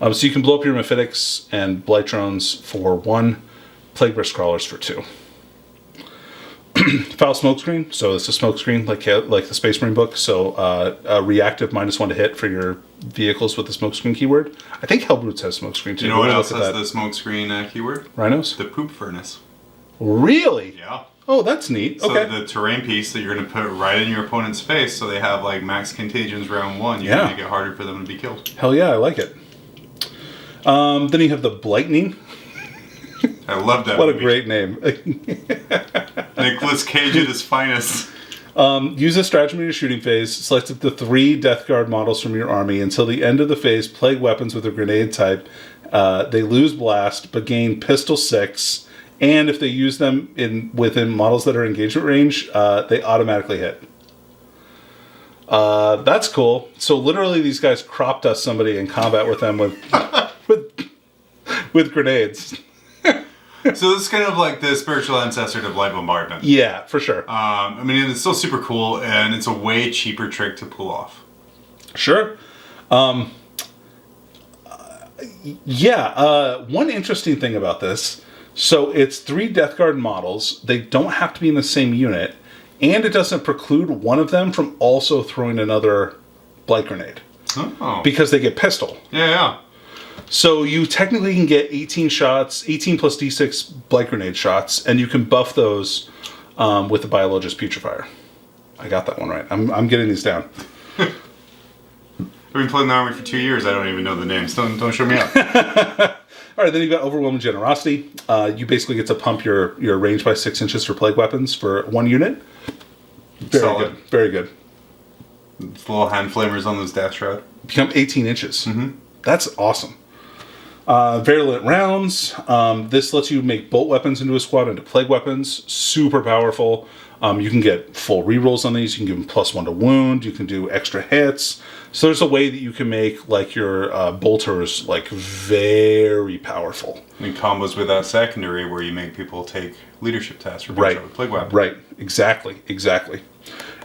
Speaker 1: So you can blow up your Mephitic and Blight Drones for 1, Plague Burst Crawlers for 2. Foul Smokescreen. So it's a smokescreen like the Space Marine book. So a reactive -1 to hit for your vehicles with the smokescreen keyword. I think Hellbrutes has smokescreen too.
Speaker 2: You know what else has the smokescreen keyword?
Speaker 1: Rhinos?
Speaker 2: The Poop Furnace.
Speaker 1: Really?
Speaker 2: Yeah.
Speaker 1: Oh, that's neat.
Speaker 2: So
Speaker 1: okay.
Speaker 2: the terrain piece that you're going to put right in your opponent's face, so they have like max contagions round 1. You can make it harder for them to be killed.
Speaker 1: Hell yeah, I like it. Then you have the Blightning.
Speaker 2: I love that.
Speaker 1: What a great name.
Speaker 2: Nicolas Cage at his finest.
Speaker 1: Use a stratagem in your shooting phase. Select up to 3 Death Guard models from your army. Until the end of the phase, plague weapons with a grenade type. They lose blast, but gain pistol 6. And if they use them within models that are engagement range, they automatically hit. That's cool. So literally these guys crop dust somebody in combat with them with grenades.
Speaker 2: So this is kind of like the spiritual ancestor to Blight Bombardment.
Speaker 1: Yeah, for sure.
Speaker 2: I mean, it's still super cool, and it's a way cheaper trick to pull off.
Speaker 1: Sure. One interesting thing about this, so it's 3 Death Guard models. They don't have to be in the same unit, and it doesn't preclude one of them from also throwing another Blight Grenade.
Speaker 2: Oh.
Speaker 1: Because they get pistol.
Speaker 2: Yeah.
Speaker 1: So you technically can get 18 shots, 18 plus D6 Blight Grenade shots, and you can buff those with the Biologist Putrefier. I got that one right. I'm getting these down.
Speaker 2: I've been playing the army for 2 years. I don't even know the names. Don't show me up.
Speaker 1: All right, then you've got Overwhelming Generosity. You basically get to pump your range by 6 inches for plague weapons for 1 unit.
Speaker 2: Solid.
Speaker 1: Good. Very good.
Speaker 2: It's little hand flamers on those Death Shroud.
Speaker 1: Become 18 inches. Mm-hmm. That's awesome. Virulent Rounds. This lets you make bolt weapons into a squad into plague weapons. Super powerful. You can get full rerolls on these. You can give them +1 to wound. You can do extra hits. So there's a way that you can make like your bolters like very powerful.
Speaker 2: And combos with that secondary where you make people take leadership tests for plague weapons.
Speaker 1: Right. Exactly.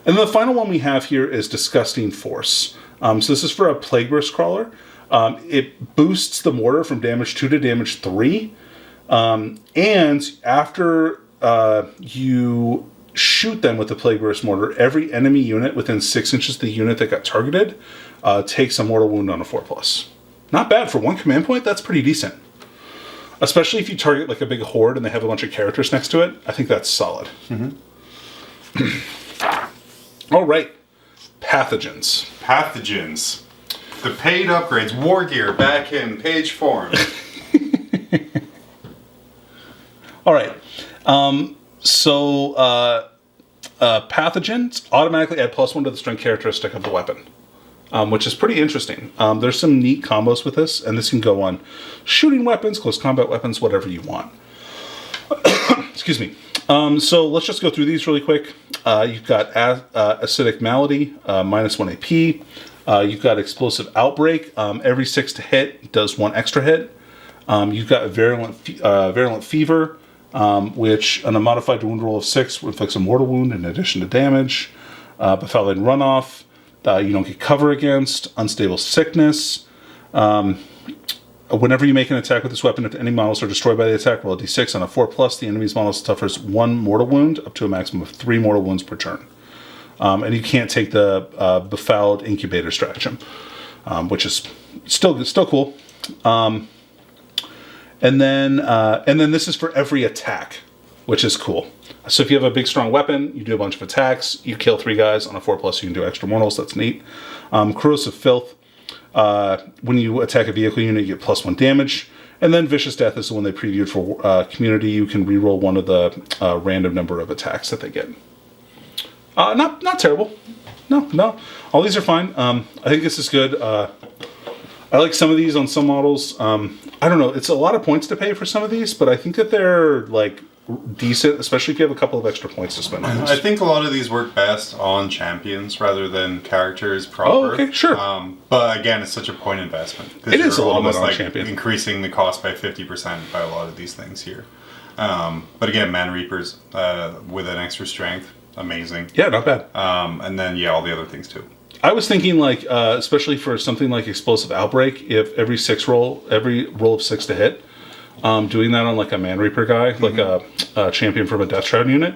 Speaker 1: And the final one we have here is Disgusting Force. So this is for a Plague Burst Crawler. It boosts the mortar from damage 2 to damage 3. And after you shoot them with the Plague Burst Mortar, every enemy unit within 6 inches of the unit that got targeted takes a mortal wound on a 4+. Not bad for 1 command point. That's pretty decent. Especially if you target like a big horde and they have a bunch of characters next to it. I think that's solid. Mm-hmm. All right. Pathogens.
Speaker 2: The paid upgrades. War gear back in page form.
Speaker 1: All right. Pathogens automatically add +1 to the strength characteristic of the weapon, which is pretty interesting. There's some neat combos with this, and this can go on shooting weapons, close combat weapons, whatever you want. Excuse me. So let's just go through these really quick. You've got Acidic Malady, -1 AP. You've got Explosive Outbreak. Every 6 to hit does 1 extra hit. You've got Virulent Fever, which on a modified wound roll of 6 inflicts a mortal wound in addition to damage. Befouled Runoff. You don't get cover against. Unstable Sickness. Whenever you make an attack with this weapon, if any models are destroyed by the attack, roll a d6 on a 4+. The enemy's model suffers 1 mortal wound, up to a maximum of 3 mortal wounds per turn. And you can't take the Befouled Incubator Stratagem, which is still cool. And then this is for every attack, which is cool. So if you have a big, strong weapon, you do a bunch of attacks, you kill 3 guys on a 4+, you can do extra mortals. That's neat. Corrosive Filth. When you attack a vehicle unit, you get +1 damage. And then Vicious Death is the one they previewed for Community. You can reroll one of the random number of attacks that they get. Not terrible. No. All these are fine. I think this is good. I like some of these on some models. I don't know. It's a lot of points to pay for some of these, but I think that they're like decent, especially if you have a couple of extra points to spend on this.
Speaker 2: I think a lot of these work best on champions rather than characters proper.
Speaker 1: Oh, okay, sure.
Speaker 2: But again, it's such a point investment.
Speaker 1: It is a little bit on
Speaker 2: like
Speaker 1: champion.
Speaker 2: Increasing the cost by 50% by a lot of these things here. But again, Man Reapers with an extra strength, amazing.
Speaker 1: Yeah, not bad.
Speaker 2: And then all the other things too.
Speaker 1: I was thinking like, especially for something like Explosive Outbreak, if every roll of 6 to hit, doing that on like a Man Reaper guy, like a champion from a Death Shroud unit,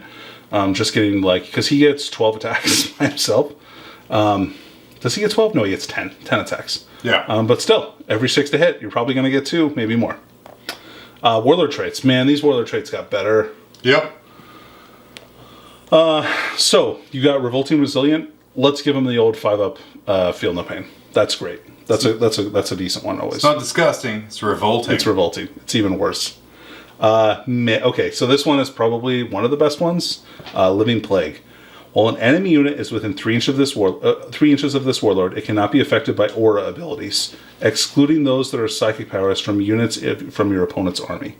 Speaker 1: just getting like, because he gets 12 attacks by himself. Does he get 12? No, he gets 10 attacks.
Speaker 2: Yeah.
Speaker 1: But still, every 6 to hit, you're probably going to get 2, maybe more. Warlord traits. Man, these Warlord traits got better.
Speaker 2: Yep.
Speaker 1: So, you got Revolting Resilient. Let's give him the old 5-up Feel No Pain. That's great. That's a decent one always.
Speaker 2: It's not disgusting. It's revolting.
Speaker 1: It's revolting. It's even worse. Okay, so this one is probably one of the best ones. Living Plague. While an enemy unit is within 3 inches of this warlord, it cannot be affected by aura abilities, excluding those that are psychic powers from units from your opponent's army.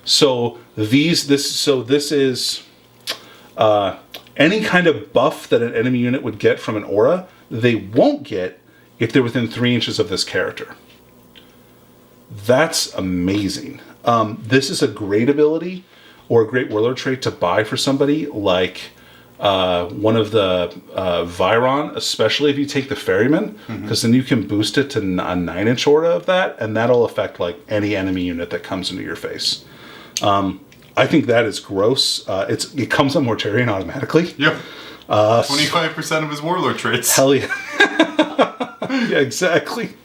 Speaker 1: So this is any kind of buff that an enemy unit would get from an aura, they won't get if they're within 3 inches of this character. That's amazing. This is a great ability or a great warlord trait to buy for somebody like one of the Viron, especially if you take the Ferryman, because then you can boost it to a 9-inch aura of that, and that'll affect like any enemy unit that comes into your face. I think that is gross. It comes on Mortarion automatically.
Speaker 2: Yep. 25% of his Warlord traits.
Speaker 1: Hell yeah. Yeah, exactly.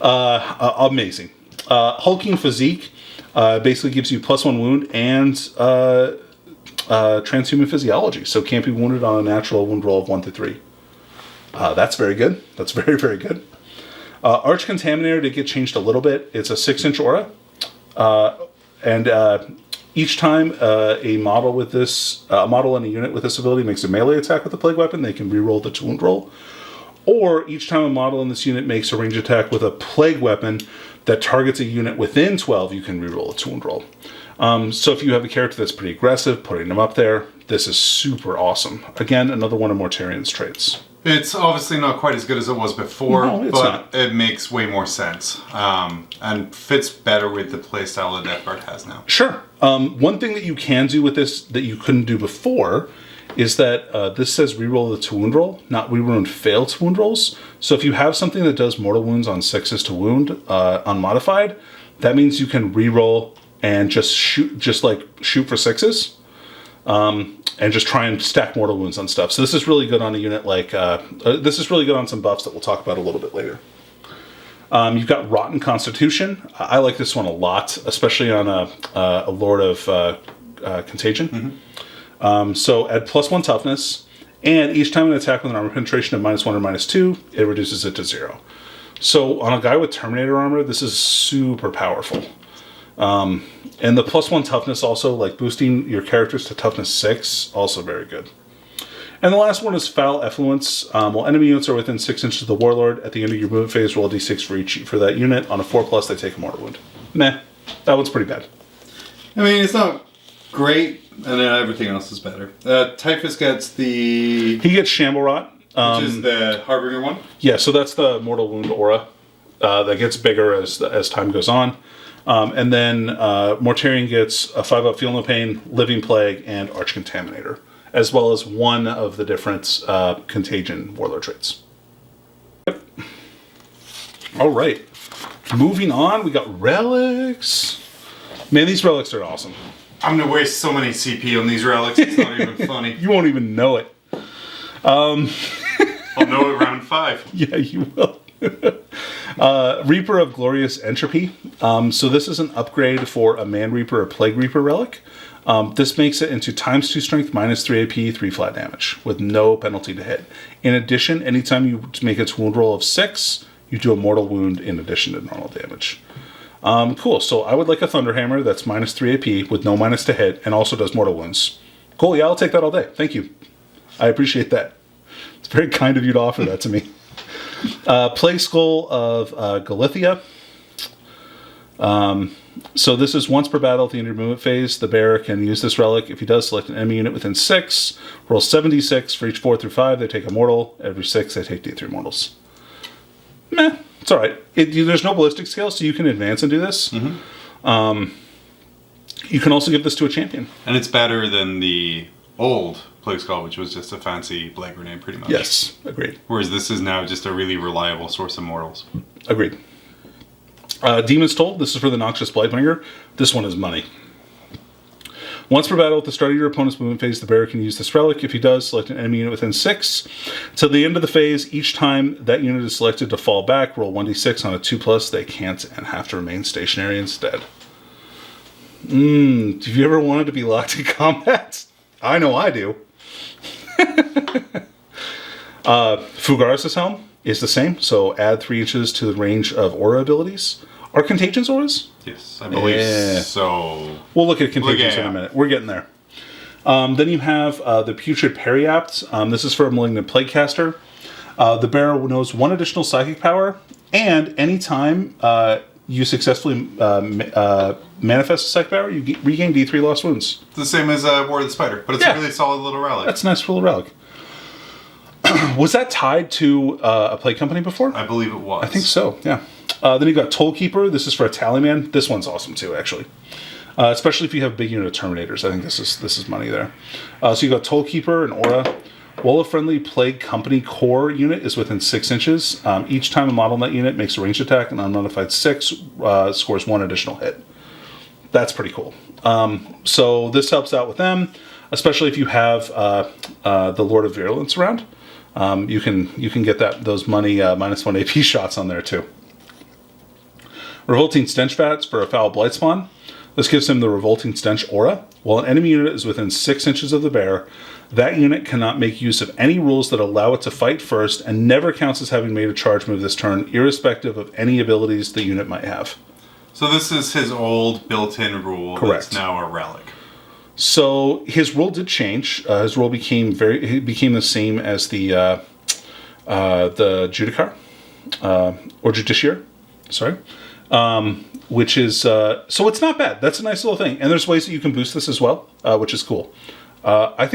Speaker 1: Amazing. Hulking Physique basically gives you +1 wound and transhuman physiology, so can't be wounded on a natural wound roll of 1 to 3. That's very good. That's very, very good. Arch Contaminator did get changed a little bit. It's a 6-inch aura. And each time a model with this, a model in a unit with this ability makes a melee attack with a plague weapon, they can reroll the wound roll. Or each time a model in this unit makes a range attack with a plague weapon that targets a unit within 12, you can reroll its wound roll. So if you have a character that's pretty aggressive, putting them up there, this is super awesome. Again, another one of Mortarion's traits.
Speaker 2: It's obviously not quite as good as it was before,
Speaker 1: No,
Speaker 2: but it makes way more sense and fits better with the playstyle that Death Guard has now.
Speaker 1: Sure. One thing that you can do with this that you couldn't do before is that this says reroll the to wound roll, not reroll fail to wound rolls. So if you have something that does mortal wounds on 6s to wound unmodified, that means you can reroll and just shoot for 6s. And just try and stack mortal wounds on stuff. So this is really good on a unit like... this is really good on some buffs that we'll talk about a little bit later. You've got Rotten Constitution. I like this one a lot, especially on a Lord of Contagion. So add +1 toughness, and each time an attack with an armor penetration of -1 or -2, it reduces it to 0. So on a guy with Terminator armor, this is super powerful. And the +1 toughness also, like boosting your characters to toughness 6, also very good. And the last one is Foul Effluence. While enemy units are within 6 inches of the Warlord, at the end of your movement phase, roll a d6 for that unit. On a 4+, they take a mortal wound. Meh. That one's pretty bad.
Speaker 2: I mean, it's not great, and then everything else is better. Typhus gets the...
Speaker 1: He gets Shamble Rot.
Speaker 2: Which is the Harbinger one?
Speaker 1: Yeah, so that's the mortal wound aura that gets bigger as time goes on. And then Mortarion gets a 5-up Feel No Pain, Living Plague, and Arch Contaminator, as well as one of the different Contagion Warlord traits. Yep. All right. Moving on, we got relics. Man, these relics are awesome.
Speaker 2: I'm going to waste so many CP on these relics, it's not even funny.
Speaker 1: You won't even know it.
Speaker 2: I'll know it round 5.
Speaker 1: Yeah, you will. Reaper of Glorious Entropy. So this is an upgrade for a Man Reaper or Plague Reaper relic. This makes it into ×2 strength, -3 AP, 3 flat damage, with no penalty to hit. In addition, anytime you make its wound roll of 6, you do a mortal wound in addition to normal damage. Cool, so I would like a Thunderhammer that's -3 AP with no minus to hit and also does mortal wounds. Cool, yeah, I'll take that all day. Thank you. I appreciate that. It's very kind of you to offer that to me. Plague Skull of Galithia. So this is once per battle at the end of your movement phase. The bearer can use this relic. If he does, select an enemy unit within 6. Roll 7d6 for each 4 through 5. They take a mortal. Every 6, they take d3 mortals. Meh. It's alright. There's no ballistic scale, so you can advance and do this. You can also give this to a champion.
Speaker 2: And it's better than the old Plague Skull, which was just a fancy black grenade, pretty much.
Speaker 1: Yes, agreed.
Speaker 2: Whereas this is now just a really reliable source of mortals.
Speaker 1: Agreed. Demon's Toll. This is for the Noxious Blightbringer. This one is money. Once per battle at the start of your opponent's movement phase, the bearer can use this relic. If he does, select an enemy unit within 6. Till the end of the phase, each time that unit is selected to fall back, roll 1d6 on a 2+. They can't and have to remain stationary instead. Have you ever wanted to be locked in combat? I know I do. Fugaris' Helm is the same, so add 3 inches to the range of aura abilities. Are Contagions auras?
Speaker 2: Yes, I believe so.
Speaker 1: We'll look at Contagions in a minute. We're getting there. Then you have the Putrid Periapt. This is for a Malignant Plaguecaster. The bearer knows 1 additional psychic power, and anytime you successfully manifest a psychic power, you regain D3 lost wounds.
Speaker 2: It's the same as War of the Spider, but it's a really solid little relic.
Speaker 1: That's a nice little relic. Was that tied to a plague company before?
Speaker 2: I believe it was.
Speaker 1: I think so, yeah. Then you've got Tollkeeper. This is for a Tallyman. This one's awesome too, actually. especially if you have big unit of Terminators. I think this is money there. So you got Tollkeeper and Aura. While a friendly Plague Company core unit is within 6 inches, each time a model in that unit makes a ranged attack, an unmodified 6 scores 1 additional hit. That's pretty cool. So this helps out with them, especially if you have the Lord of Virulence around. You can get those money -1 AP shots on there too. Revolting Stench Vats for a Foul Blightspawn. This gives him the Revolting Stench aura. While an enemy unit is within 6 inches of the bear, that unit cannot make use of any rules that allow it to fight first and never counts as having made a charge move this turn, irrespective of any abilities the unit might have.
Speaker 2: So this is his old built-in rule.
Speaker 1: Correct.
Speaker 2: That's now a relic.
Speaker 1: So his role did change. His role became the same as the Judicar or Justiciar. Sorry. Which is so it's not bad. That's a nice little thing, and there's ways that you can boost this as well, which is cool. I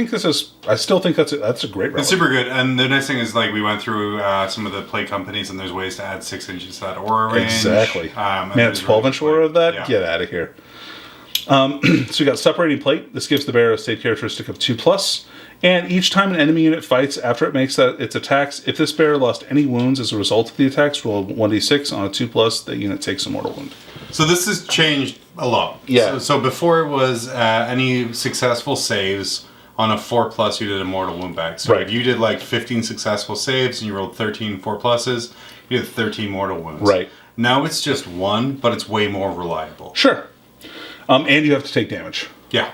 Speaker 1: still think that's a great relic.
Speaker 2: It's super good, and the nice thing is like we went through some of the play companies, and there's ways to add 6 inches to that aura range.
Speaker 1: Exactly. Man, it's 12-inch aura of that. Yeah. Get out of here. So we got Separating Plate. This gives the bearer a state characteristic of 2+. And each time an enemy unit fights after it makes its attacks, if this bearer lost any wounds as a result of the attacks, roll 1d6 on a 2+, the unit takes a mortal wound.
Speaker 2: So this has changed a lot.
Speaker 1: Yeah.
Speaker 2: So before it was any successful saves on a 4+, you did a mortal wound back. So if you did like 15 successful saves and you rolled 13 4+, you had 13 mortal wounds.
Speaker 1: Right.
Speaker 2: Now it's just 1, but it's way more reliable.
Speaker 1: Sure. And you have to take damage.
Speaker 2: Yeah.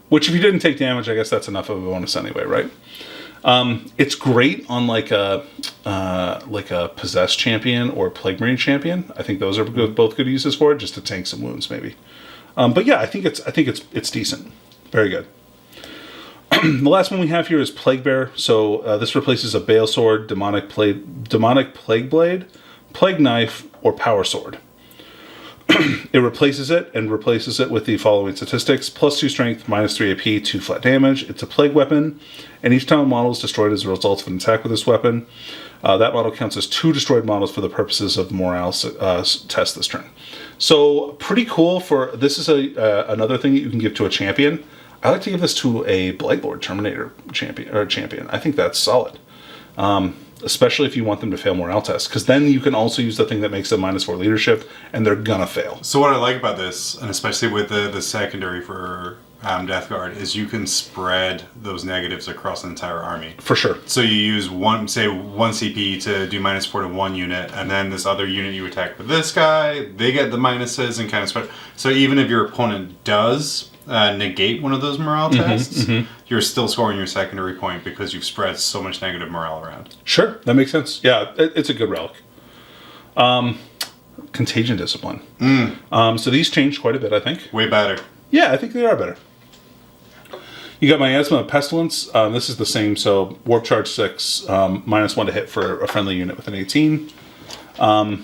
Speaker 1: Which, if you didn't take damage, I guess that's enough of a bonus anyway, right? It's great on like a Possessed champion or Plague Marine champion. I think those are both good uses for it, just to tank some wounds, maybe. But yeah, I think it's decent. Very good. The last one we have here is Plague Bear. So this replaces a Bale Sword, Demonic Plague Blade, Plague Knife, or Power Sword. It replaces it with the following statistics: +2 strength, -3 AP, 2 flat damage. It's a plague weapon, and each time a model is destroyed as a result of an attack with this weapon, that model counts as 2 destroyed models for the purposes of morale test this turn. So pretty cool. This is another thing that you can give to a champion. I like to give this to a Blightlord Terminator champion. I think that's solid. Especially if you want them to fail morale tests, because then you can also use the thing that makes them -4 leadership, and they're gonna fail.
Speaker 2: So what I like about this, and especially with the secondary for Death Guard, is you can spread those negatives across an entire army.
Speaker 1: For sure.
Speaker 2: So you use one CP to do -4 to one unit, and then this other unit you attack with this guy, they get the minuses and kind of spread. So even if your opponent does negate one of those morale tests, you're still scoring your secondary point because you've spread so much negative morale around.
Speaker 1: Sure, that makes sense. Yeah, it's a good relic. Contagion Discipline. So these changed quite a bit, I think.
Speaker 2: Way better.
Speaker 1: Yeah, I think they are better. You got Miasma of Pestilence. This is the same, so Warp Charge 6, -1 to hit for a friendly unit with an 18. And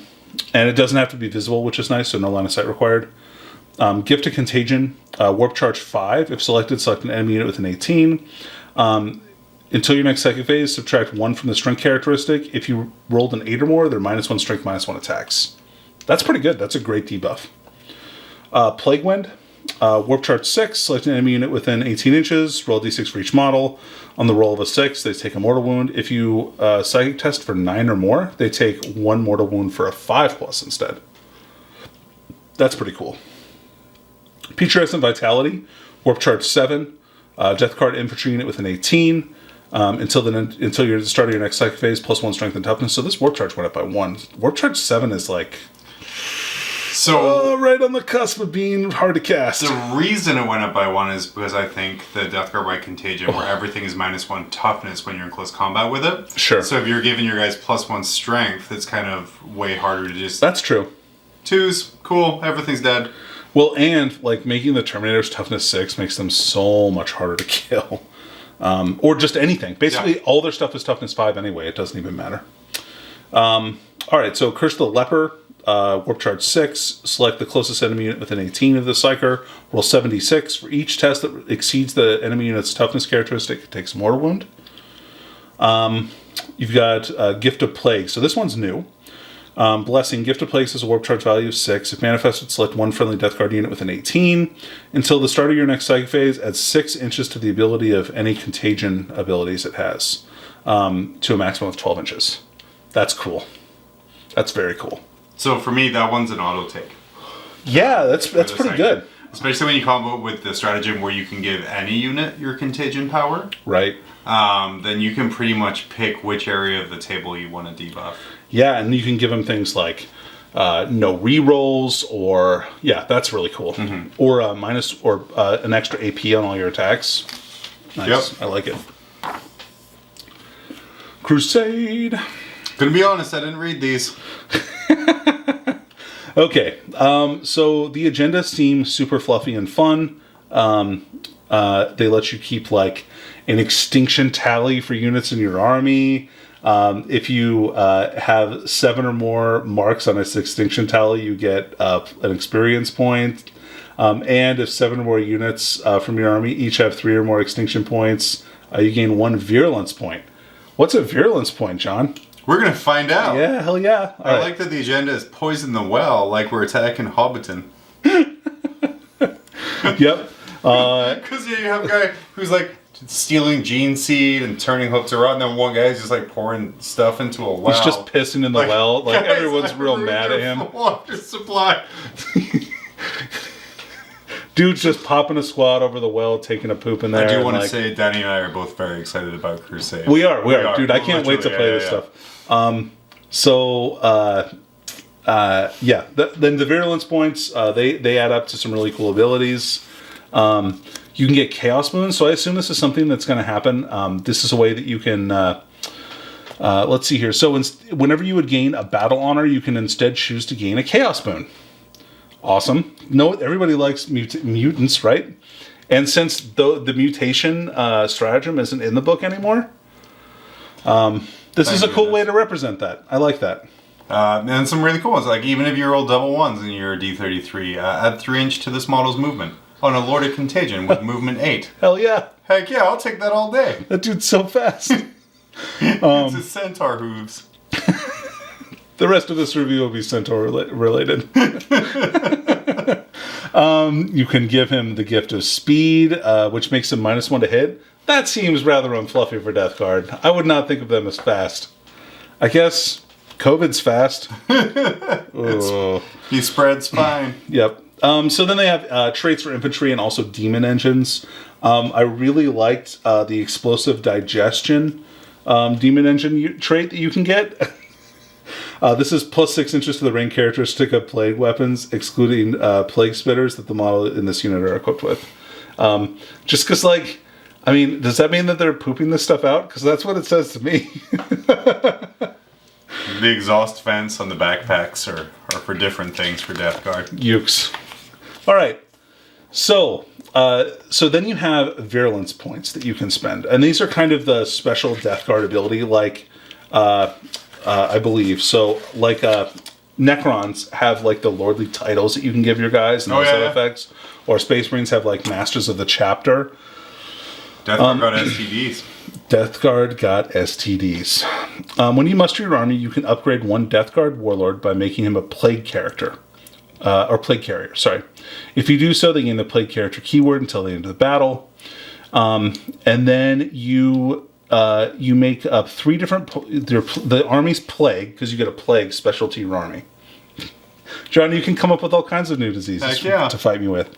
Speaker 1: it doesn't have to be visible, which is nice, so no line of sight required. Gift of Contagion, Warp Charge 5. If selected, select an enemy unit with an 18. Until your next psychic phase, subtract 1 from the strength characteristic. If you rolled an 8 or more, they're -1 strength, -1 attacks. That's pretty good. That's a great debuff. Plague Wind, Warp Charge 6. Select an enemy unit within 18 inches. Roll d6 for each model. On the roll of a 6, they take a mortal wound. If you psychic test for 9 or more, they take 1 mortal wound for a 5+ instead. That's pretty cool. Putrescent Vitality, Warp Charge 7, Death Guard Infantry unit with an 18, until you're the start of your next psychic phase, +1 strength and toughness. So this Warp Charge went up by 1. Warp Charge 7 is like... So right on the cusp of being hard to cast.
Speaker 2: The reason it went up by 1 is because I think the Death Guard by Contagion, where everything is -1 toughness when you're in close combat with it.
Speaker 1: Sure.
Speaker 2: So if you're giving your guys +1 strength, it's kind of way harder to just...
Speaker 1: That's true.
Speaker 2: 2s, cool, everything's dead.
Speaker 1: Well, and like making the Terminators toughness 6 makes them so much harder to kill. Or just anything. Basically, all their stuff is toughness 5 anyway. It doesn't even matter. All right, so Curse the Leper, Warp Charge 6. Select the closest enemy unit within 18 of the Psyker. Roll 76. For each test that exceeds the enemy unit's toughness characteristic, it takes a mortal wound. You've got Gift of Plague. So this one's new. Blessing. Gift of Plagues has a warp charge value of 6. If manifested, select one friendly Death Guard unit with an 18. Until the start of your next psychic phase, add 6 inches to the ability of any contagion abilities it has, to a maximum of 12 inches. That's cool. That's very cool.
Speaker 2: So for me, that one's an auto take.
Speaker 1: Yeah, that's pretty good.
Speaker 2: Especially when you combo with the stratagem where you can give any unit your contagion power.
Speaker 1: Right.
Speaker 2: Then you can pretty much pick which area of the table you want to debuff.
Speaker 1: Yeah, and you can give them things like no rerolls, or that's really cool. Mm-hmm. Or minus or an extra AP on all your attacks. Nice. Yep. I like it. Crusade.
Speaker 2: Gonna be honest, I didn't read these.
Speaker 1: Okay, so the agenda seems super fluffy and fun. They let you keep like an extinction tally for units in your army. If you have 7 or more marks on this extinction tally, you get an experience point. And if 7 or more units from your army each have 3 or more extinction points, you gain 1 virulence point. What's a virulence point, John?
Speaker 2: We're going to find out.
Speaker 1: Yeah, hell yeah.
Speaker 2: I like that the agenda is poison the well, like we're attacking Hobbiton.
Speaker 1: Yep.
Speaker 2: Because you have a guy who's like stealing gene seed and turning hooks around, and then one guy's just like pouring stuff into a well.
Speaker 1: He's just pissing in the well. Like
Speaker 2: guys,
Speaker 1: everyone's real mad at him.
Speaker 2: Water supply.
Speaker 1: Dude's just popping a squat over the well, taking a poop in there.
Speaker 2: I do want to say Danny and I are both very excited about Crusade.
Speaker 1: We are. Dude, I can't wait to play this stuff. Then the virulence points, they add up to some really cool abilities. You can get Chaos Moons, so I assume this is something that's going to happen. This is a way that you can... let's see here. So whenever you would gain a battle honor, you can instead choose to gain a Chaos Moon. Awesome. No, everybody likes mutants, right? And since the mutation stratagem isn't in the book anymore, this is a cool way to represent that. I like that.
Speaker 2: And some really cool ones, like even if you roll double ones in your D33, add 3 inch to this model's movement on a Lord of Contagion with movement 8.
Speaker 1: Hell yeah.
Speaker 2: Heck yeah, I'll take that all day.
Speaker 1: That dude's so fast.
Speaker 2: It's his centaur hooves.
Speaker 1: The rest of this review will be Centaur related. You can give him the gift of speed, which makes him -1 to hit. That seems rather unfluffy for Death Guard. I would not think of them as fast. I guess COVID's fast.
Speaker 2: He spreads fine.
Speaker 1: Yep. So then they have traits for infantry and also demon engines. I really liked the explosive digestion demon engine trait that you can get. This is +6 inches to the range characteristic of plague weapons, excluding plague spitters that the model in this unit are equipped with. Just because, like, I mean, does that mean that they're pooping this stuff out? Because that's what it says to me.
Speaker 2: The exhaust vents on the backpacks are for different things for Death Guard.
Speaker 1: Ukes. All right. So then you have virulence points that you can spend. And these are kind of the special Death Guard ability, like... I believe. So, like, Necrons have, like, the lordly titles that you can give your guys and those side effects. Or Space Marines have, like, Masters of the Chapter.
Speaker 2: Death Guard got STDs.
Speaker 1: Death Guard got STDs. When you muster your army, you can upgrade 1 Death Guard Warlord by making him a Plague character. Or Plague Carrier, sorry. If you do so, they gain the Plague character keyword until the end of the battle. And then you make up 3 different... the army's plague, because you get a plague special to your army. John, you can come up with all kinds of new diseases to fight me with.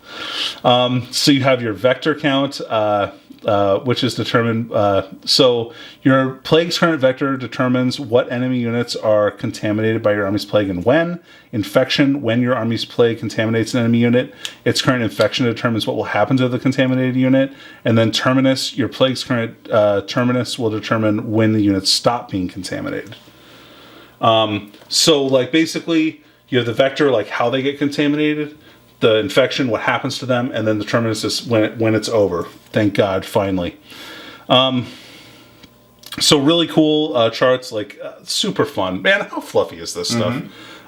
Speaker 1: So you have your vector count, which is determined... so your plague's current vector determines what enemy units are contaminated by your army's plague and when. Infection, when your army's plague contaminates an enemy unit, its current infection determines what will happen to the contaminated unit. And then terminus, your plague's current terminus will determine when the units stop being contaminated. So, like, basically, you have the vector, like, how they get contaminated, the infection, what happens to them, and then the terminus is when it's over. Thank God, finally. So really cool charts, like super fun. Man, how fluffy is this stuff?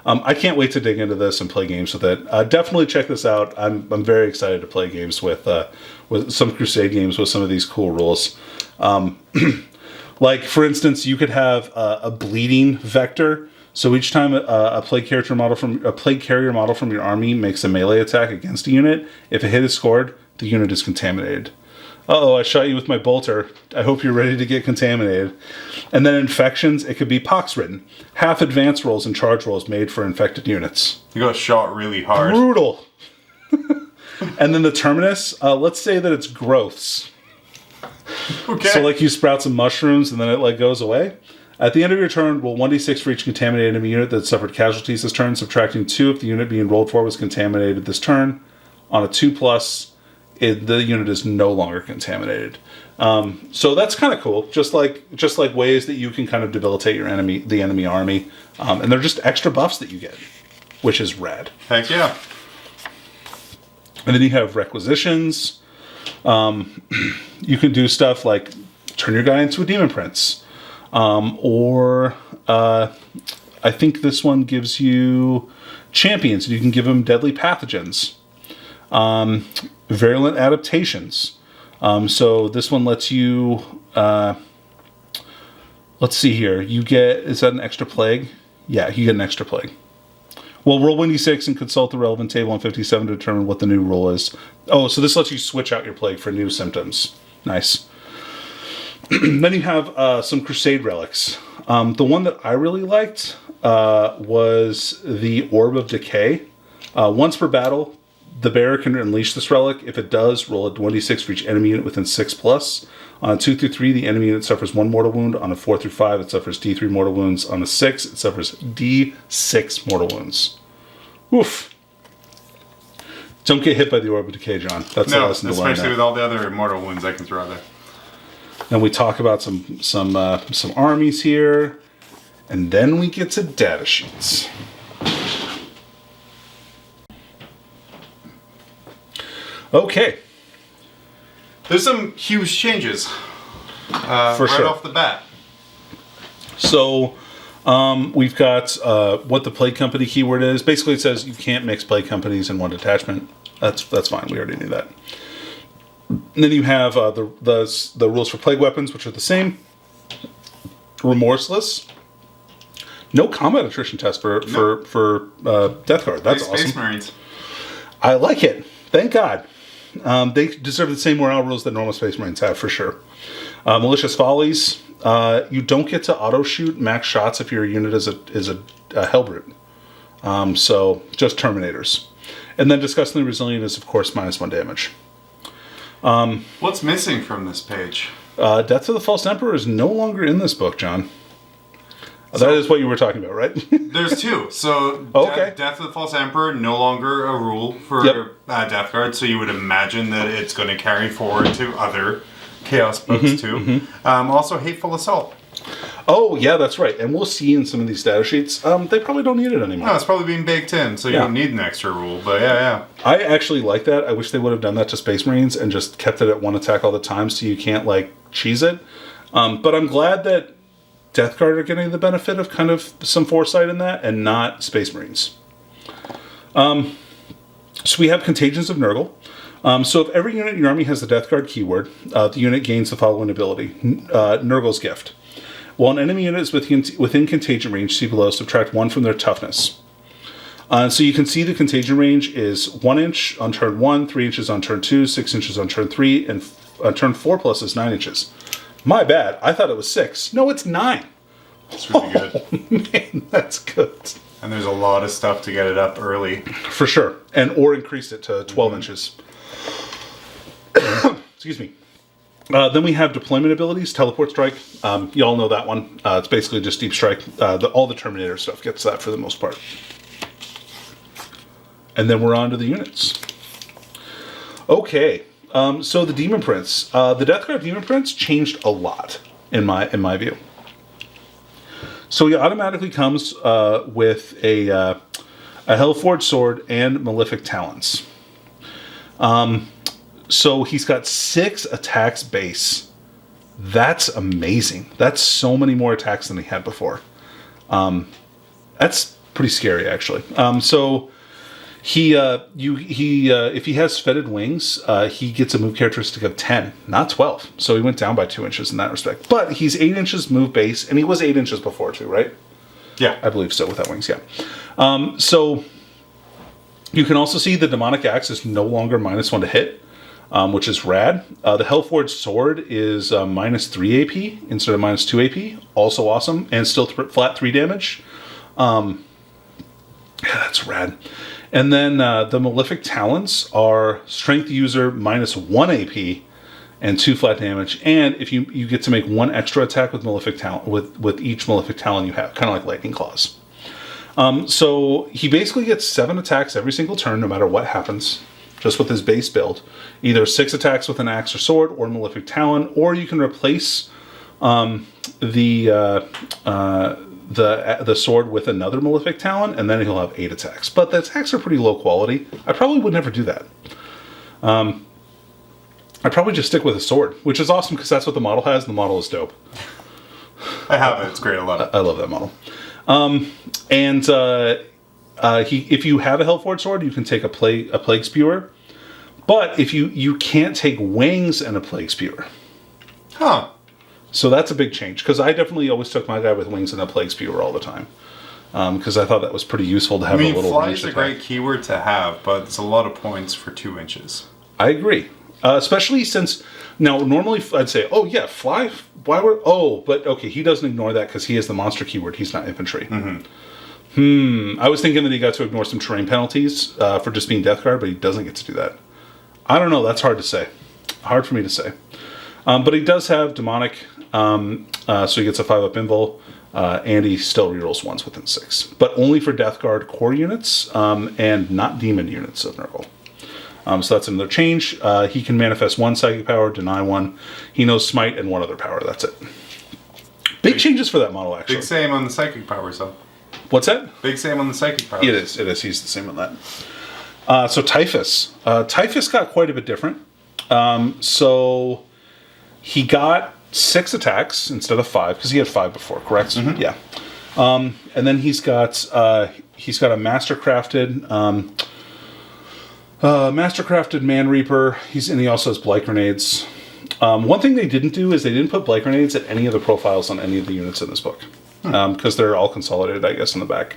Speaker 1: I can't wait to dig into this and play games with it. Definitely check this out. I'm very excited to play games with some Crusade games with some of these cool rules. Like, for instance, you could have a bleeding vector. So each time a plague carrier model from your army makes a melee attack against a unit, if a hit is scored, the unit is contaminated. Uh-oh, I shot you with my bolter. I hope you're ready to get contaminated. And then infections, it could be pox-ridden. Half advance rolls and charge rolls made for infected units.
Speaker 2: You got shot really hard.
Speaker 1: Brutal. And then the terminus, let's say that it's growths.
Speaker 2: Okay.
Speaker 1: So like you sprout some mushrooms and then it like goes away. At the end of your turn, roll 1d6 for each contaminated enemy unit that suffered casualties this turn, subtracting 2 if the unit being rolled for was contaminated this turn. On a 2+, the unit is no longer contaminated. So that's kind of cool. Just like ways that you can kind of debilitate the enemy army, and they're just extra buffs that you get, which is rad.
Speaker 2: Heck yeah.
Speaker 1: And then you have requisitions. You can do stuff like turn your guy into a demon prince, or I think this one gives you champions. You can give them deadly pathogens. Virulent adaptations. So this one lets you, let's see here. You get, is that an extra plague? Yeah, you get an extra plague. Well, roll 1d6 and consult the relevant table on 57 to determine what the new rule is. Oh, so this lets you switch out your plague for new symptoms. Nice. Then you have some Crusade relics. The one that I really liked was the Orb of Decay. Once per battle, the bearer can unleash this relic. If it does, roll a 1d6 for each enemy unit within 6+. On a 2 through 3, the enemy unit suffers 1 mortal wound. On a 4 through 5, it suffers D3 mortal wounds. On a 6, it suffers D6 mortal wounds. Oof. Don't get hit by the Orb of Decay, John. That's a lesson to learn.
Speaker 2: Especially with all the other mortal wounds I can throw there.
Speaker 1: Then we talk about some armies here, and then we get to data sheets. Okay.
Speaker 2: There's some huge changes right off the bat.
Speaker 1: So we've got what the plague company keyword is. Basically, it says you can't mix plague companies in one detachment. That's fine. We already knew that. And then you have the rules for plague weapons, which are the same. Remorseless. No combat attrition test for Death Guard. That's awesome.
Speaker 2: Space Marines.
Speaker 1: I like it. Thank God. They deserve the same morale rules that normal Space Marines have, for sure. Malicious Follies. You don't get to auto-shoot max shots if your unit is a Hellbrute. So, just Terminators. And then Disgustingly Resilient is, of course, -1 damage.
Speaker 2: What's missing from this page?
Speaker 1: Death of the False Emperor is no longer in this book, John. That is what you were talking about, right?
Speaker 2: There's 2. So,
Speaker 1: okay.
Speaker 2: Death of the False Emperor, no longer a rule for Death Guard, so you would imagine that it's going to carry forward to other Chaos books, too. Also, Hateful Assault.
Speaker 1: Oh, yeah, that's right. And we'll see in some of these data sheets, they probably don't need it anymore.
Speaker 2: No, it's probably being baked in, so you don't need an extra rule, but yeah.
Speaker 1: I actually like that. I wish they would have done that to Space Marines and just kept it at 1 attack all the time so you can't, cheese it. But I'm glad that Death Guard are getting the benefit of kind of some foresight in that and not Space Marines. So we have Contagions of Nurgle. So if every unit in your army has the Death Guard keyword, the unit gains the following ability. Nurgle's Gift. While an enemy unit is within contagion range, see below, subtract 1 from their toughness. So you can see the contagion range is 1 inch on turn 1, 3 inches on turn 2, 6 inches on turn 3, and on turn 4+ is 9 inches. My bad. I thought it was 6. No, it's 9.
Speaker 2: It's really good.
Speaker 1: Man, that's good.
Speaker 2: And there's a lot of stuff to get it up early.
Speaker 1: For sure. Or increase it to 12 inches. Excuse me. Then we have deployment abilities, Teleport Strike. You all know that one. It's basically just Deep Strike. All the Terminator stuff gets that for the most part. And then we're on to the units. Okay. So the Demon Prince. The Death Guard Demon Prince changed a lot, in my view. So he automatically comes with a Hellforged Sword and Malefic Talons. So he's got 6 attacks base. That's amazing. That's so many more attacks than he had before. That's pretty scary, actually. So he if he has Fetid Wings, he gets a move characteristic of 10, not 12. So he went down by 2 inches in that respect. But he's 8 inches move base, and he was 8 inches before too, right?
Speaker 2: Yeah.
Speaker 1: I believe so, without wings, yeah. So you can also see the Demonic Axe is no longer -1 to hit, which is rad. The Hellforged Sword is -3 AP instead of -2 AP. Also awesome, and still flat 3 damage. Yeah, that's rad. And then the Malefic Talons are Strength User -1 AP and 2 flat damage. And if you get to make 1 extra attack with Malefic Talon with each Malefic Talon you have, kind of like Lightning Claws. So he basically gets 7 attacks every single turn, no matter what happens, just with his base build. Either 6 attacks with an axe or sword, or Malefic Talon, or you can replace the sword with another Malefic Talon, and then he'll have 8 attacks. But the attacks are pretty low quality. I probably would never do that. I'd probably just stick with a sword, which is awesome because that's what the model has, and the model is dope.
Speaker 2: I have it. It's great. I love it.
Speaker 1: I love that model. If you have a Hellforged Sword, you can take a Plague Spewer. But if you can't take wings and a Plague Spewer.
Speaker 2: Huh.
Speaker 1: So that's a big change, because I definitely always took my guy with wings and a Plague Spewer all the time. Because I thought that was pretty useful to have a little
Speaker 2: fly
Speaker 1: range
Speaker 2: is a
Speaker 1: attack.
Speaker 2: great keyword to have, but it's a lot of points for 2 inches.
Speaker 1: I agree. Especially since, now normally I'd say, oh yeah, fly, why would, but okay, he doesn't ignore that because he has the monster keyword, he's not infantry. I was thinking that he got to ignore some terrain penalties for just being Death Guard, but he doesn't get to do that. I don't know, that's hard to say. Hard for me to say. But he does have Demonic, so he gets a 5-up invul, and he still rerolls 1s within 6. But only for Death Guard core units, and not demon units of Nurgle. So that's another change. He can manifest 1 psychic power, deny 1. He knows smite and 1 other power. That's it. Big changes for that model, actually.
Speaker 2: Big same on the psychic powers, though.
Speaker 1: What's that?
Speaker 2: Big same on the psychic powers.
Speaker 1: It is. He's the same on that. So Typhus. Typhus got quite a bit different. So he got 6 attacks instead of 5, because he had 5 before, correct? Mm-hmm. Yeah. And then he's got a Mastercrafted Man Reaper. And he also has Blight Grenades. One thing they didn't do is they didn't put Blight Grenades at any of the profiles on any of the units in this book. Because they're all consolidated, I guess, in the back.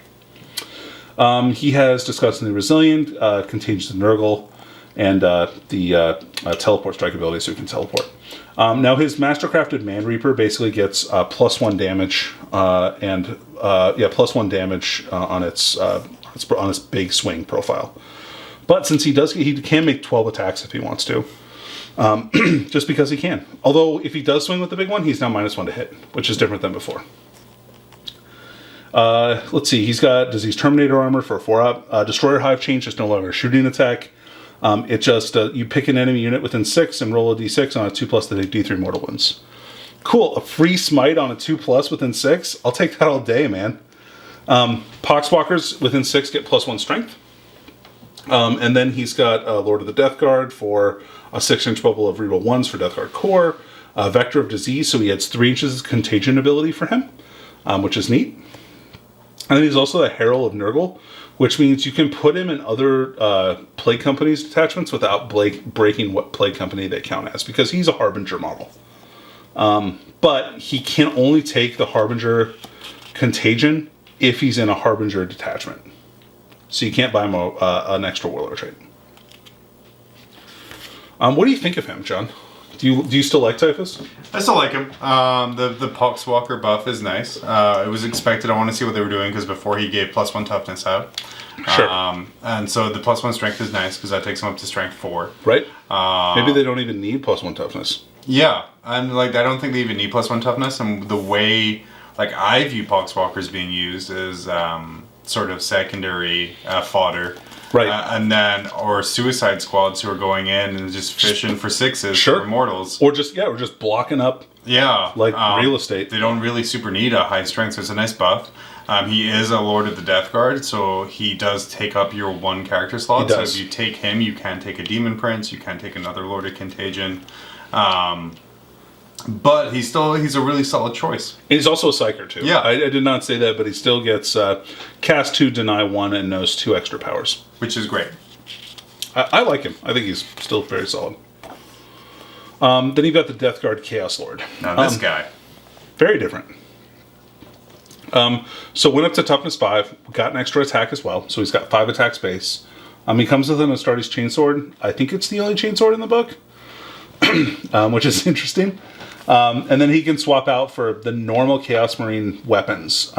Speaker 1: He has Disgustingly Resilient, Contagious to Nurgle, and the Teleport Strike ability, so he can teleport. Now his Mastercrafted Man Reaper basically gets +1 damage, +1 damage on its big swing profile. But since he can make 12 attacks if he wants to, just because he can. Although if he does swing with the big one, he's now -1 to hit, which is different than before. Let's see, he's got Disease Terminator armor for a 4-up. Destroyer Hive Change is no longer a shooting attack. It just, you pick an enemy unit within 6 and roll a d6 on a 2+, they take d3 mortal wounds. Cool, a free smite on a 2+ within 6? I'll take that all day, man. Poxwalkers within 6 get +1 strength. And then he's got Lord of the Death Guard for a 6-inch bubble of reroll 1s for Death Guard core. Vector of Disease, so he adds 3 inches of contagion ability for him, which is neat. And then he's also the Herald of Nurgle, which means you can put him in other Plague Company's detachments without breaking what Plague Company they count as, because he's a Harbinger model. But he can only take the Harbinger contagion if he's in a Harbinger detachment. So you can't buy him an extra Warlord trait. What do you think of him, John? Do you still like Typhus?
Speaker 2: I still like him. The Poxwalker buff is nice. It was expected. I want to see what they were doing, because before he gave +1 toughness out.
Speaker 1: Sure.
Speaker 2: And so the +1 strength is nice, because that takes him up to strength 4.
Speaker 1: Right. Maybe they don't even need +1 toughness.
Speaker 2: Yeah, and I don't think they even need +1 toughness. And the way I view Poxwalkers being used is sort of secondary fodder.
Speaker 1: Right.
Speaker 2: And then, or suicide squads who are going in and just fishing for 6s for mortals.
Speaker 1: Or just blocking up real estate.
Speaker 2: They don't really super need a high strength, so it's a nice buff. He is a Lord of the Death Guard, so he does take up your 1 character slot. So if you take him, you can take a Demon Prince, you can take another Lord of Contagion. But he's a really solid choice.
Speaker 1: And he's also a Psyker too.
Speaker 2: Yeah.
Speaker 1: I did not say that, but he still gets cast 2, deny 1, and knows 2 extra powers.
Speaker 2: Which is great.
Speaker 1: I like him. I think he's still very solid. Then you've got the Death Guard Chaos Lord.
Speaker 2: Now this guy.
Speaker 1: Very different. So went up to toughness 5, got an extra attack as well. So he's got 5 attacks base. He comes with an Astartes chainsword. I think it's the only chainsword in the book, which is interesting. And then he can swap out for the normal Chaos Marine weapons.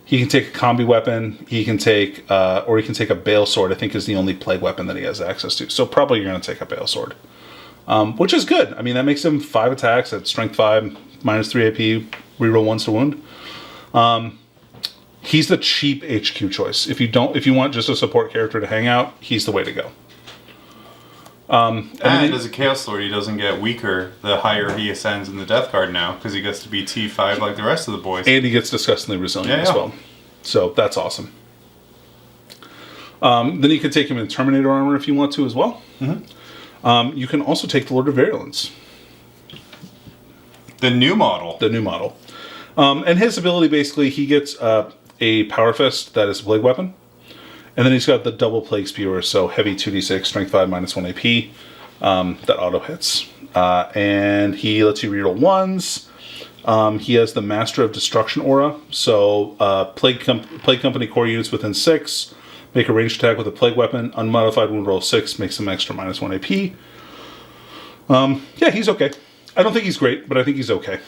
Speaker 1: He can take a combi weapon. He can take, or he can take a Bale sword. I think is the only plague weapon that he has access to. So probably you're going to take a Bale sword, which is good. I mean, that makes him 5 attacks at strength 5, -3 AP, reroll 1 to wound. He's the cheap HQ choice. If you want just a support character to hang out, he's the way to go.
Speaker 2: And as a Chaos Lord, he doesn't get weaker the higher he ascends in the Death Guard now, because he gets to be T5 like the rest of the boys.
Speaker 1: And he gets disgustingly resilient as well. So that's awesome. Then you can take him in Terminator armor if you want to as well. Mm-hmm. You can also take the Lord of Virulence.
Speaker 2: The new model.
Speaker 1: The new model. And his ability, basically, he gets a Power Fist that is a plague weapon. And then he's got the double plague spewer, so heavy 2d6, strength 5, -1 AP, that auto hits. And he lets you reroll 1s. He has the Master of Destruction aura, so plague company core units within 6 make a ranged attack with a plague weapon. Unmodified wound roll 6 makes them extra -1 AP. Yeah, he's okay. I don't think he's great, but I think he's okay.